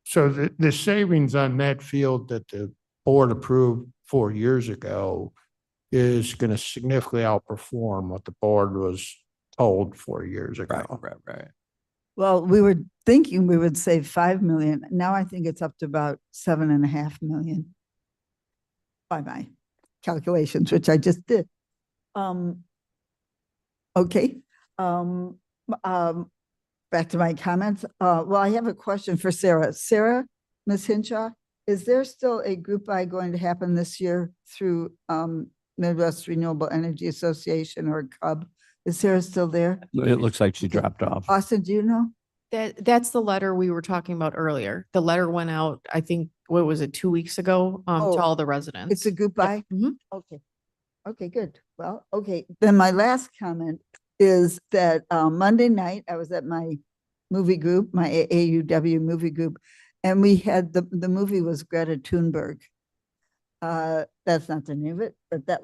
So the savings on that field that the board approved 4 years ago is going to significantly outperform what the board was told 4 years ago. Right. Well, we were thinking we would save 5 million. Now I think it's up to about 7.5 million by my calculations, which I just did. Okay. Back to my comments. Well, I have a question for Sarah. Sarah, Ms. Hinshaw, is there still a group buy going to happen this year through Midwest Renewable Energy Association or CUB? Is Sarah still there? It looks like she dropped off. Austin, do you know? That's the letter we were talking about earlier. The letter went out, I think, what was it, 2 weeks ago, to Oh, all the residents. It's a group buy? Mhm. Okay. Okay, good. Well, okay. Then my last comment is that Monday night, I was at my movie group, my AUW movie group, and we had the movie was Greta Thunberg. That's not the name of it, but that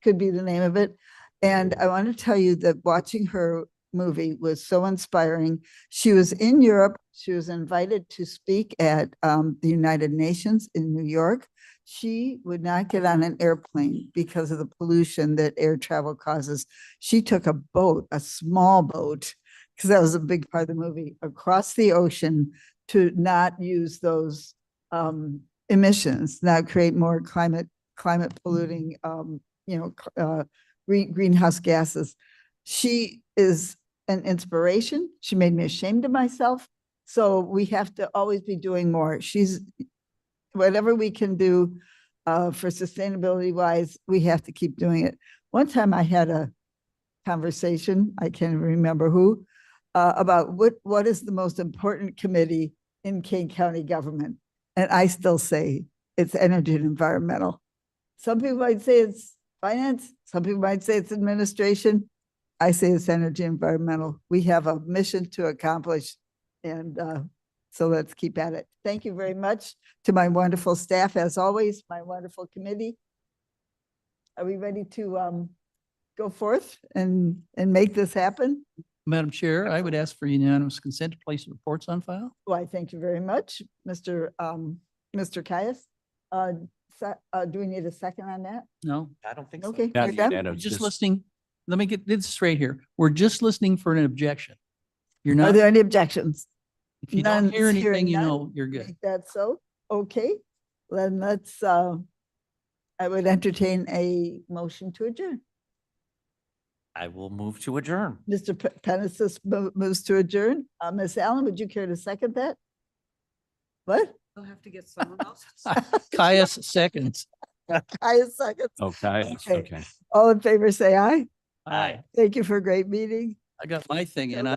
could be the name of it. And I want to tell you that watching her movie was so inspiring. She was in Europe. She was invited to speak at the United Nations in New York. She would not get on an airplane because of the pollution that air travel causes. She took a boat, a small boat, because that was a big part of the movie, across the ocean to not use those emissions, not create more climate polluting, greenhouse gases. She is an inspiration. She made me ashamed of myself. So we have to always be doing more. Whatever we can do for sustainability wise, we have to keep doing it. One time I had a conversation, I can't remember who, about what is the most important committee in Kane County government. And I still say it's energy and environmental. Some people might say it's finance. Some people might say it's administration. I say it's energy and environmental. We have a mission to accomplish. And so let's keep at it. Thank you very much to my wonderful staff, as always, my wonderful committee. Are we ready to go forth and make this happen? Madam Chair, I would ask for unanimous consent to place reports on file. Why, thank you very much, Mr. Caius. Do we need a second on that? No, I don't think so. Okay, Not you're done? unanimous, just listening. Let me get this straight here. We're just listening for an objection. You're Are not, there any objections? if you don't none, hear anything, hearing you none? know, you're good. Make that so? Okay, then let's, I would entertain a motion to adjourn. I will move to adjourn. Mr. Pennis moves to adjourn. Ms. Allen, would you care to second that? What? I'll have to get someone else. Caius seconds. Caius seconds. Okay, Okay. okay. All in favor, say aye. Aye. Thank you for a great meeting. I got my thing and I.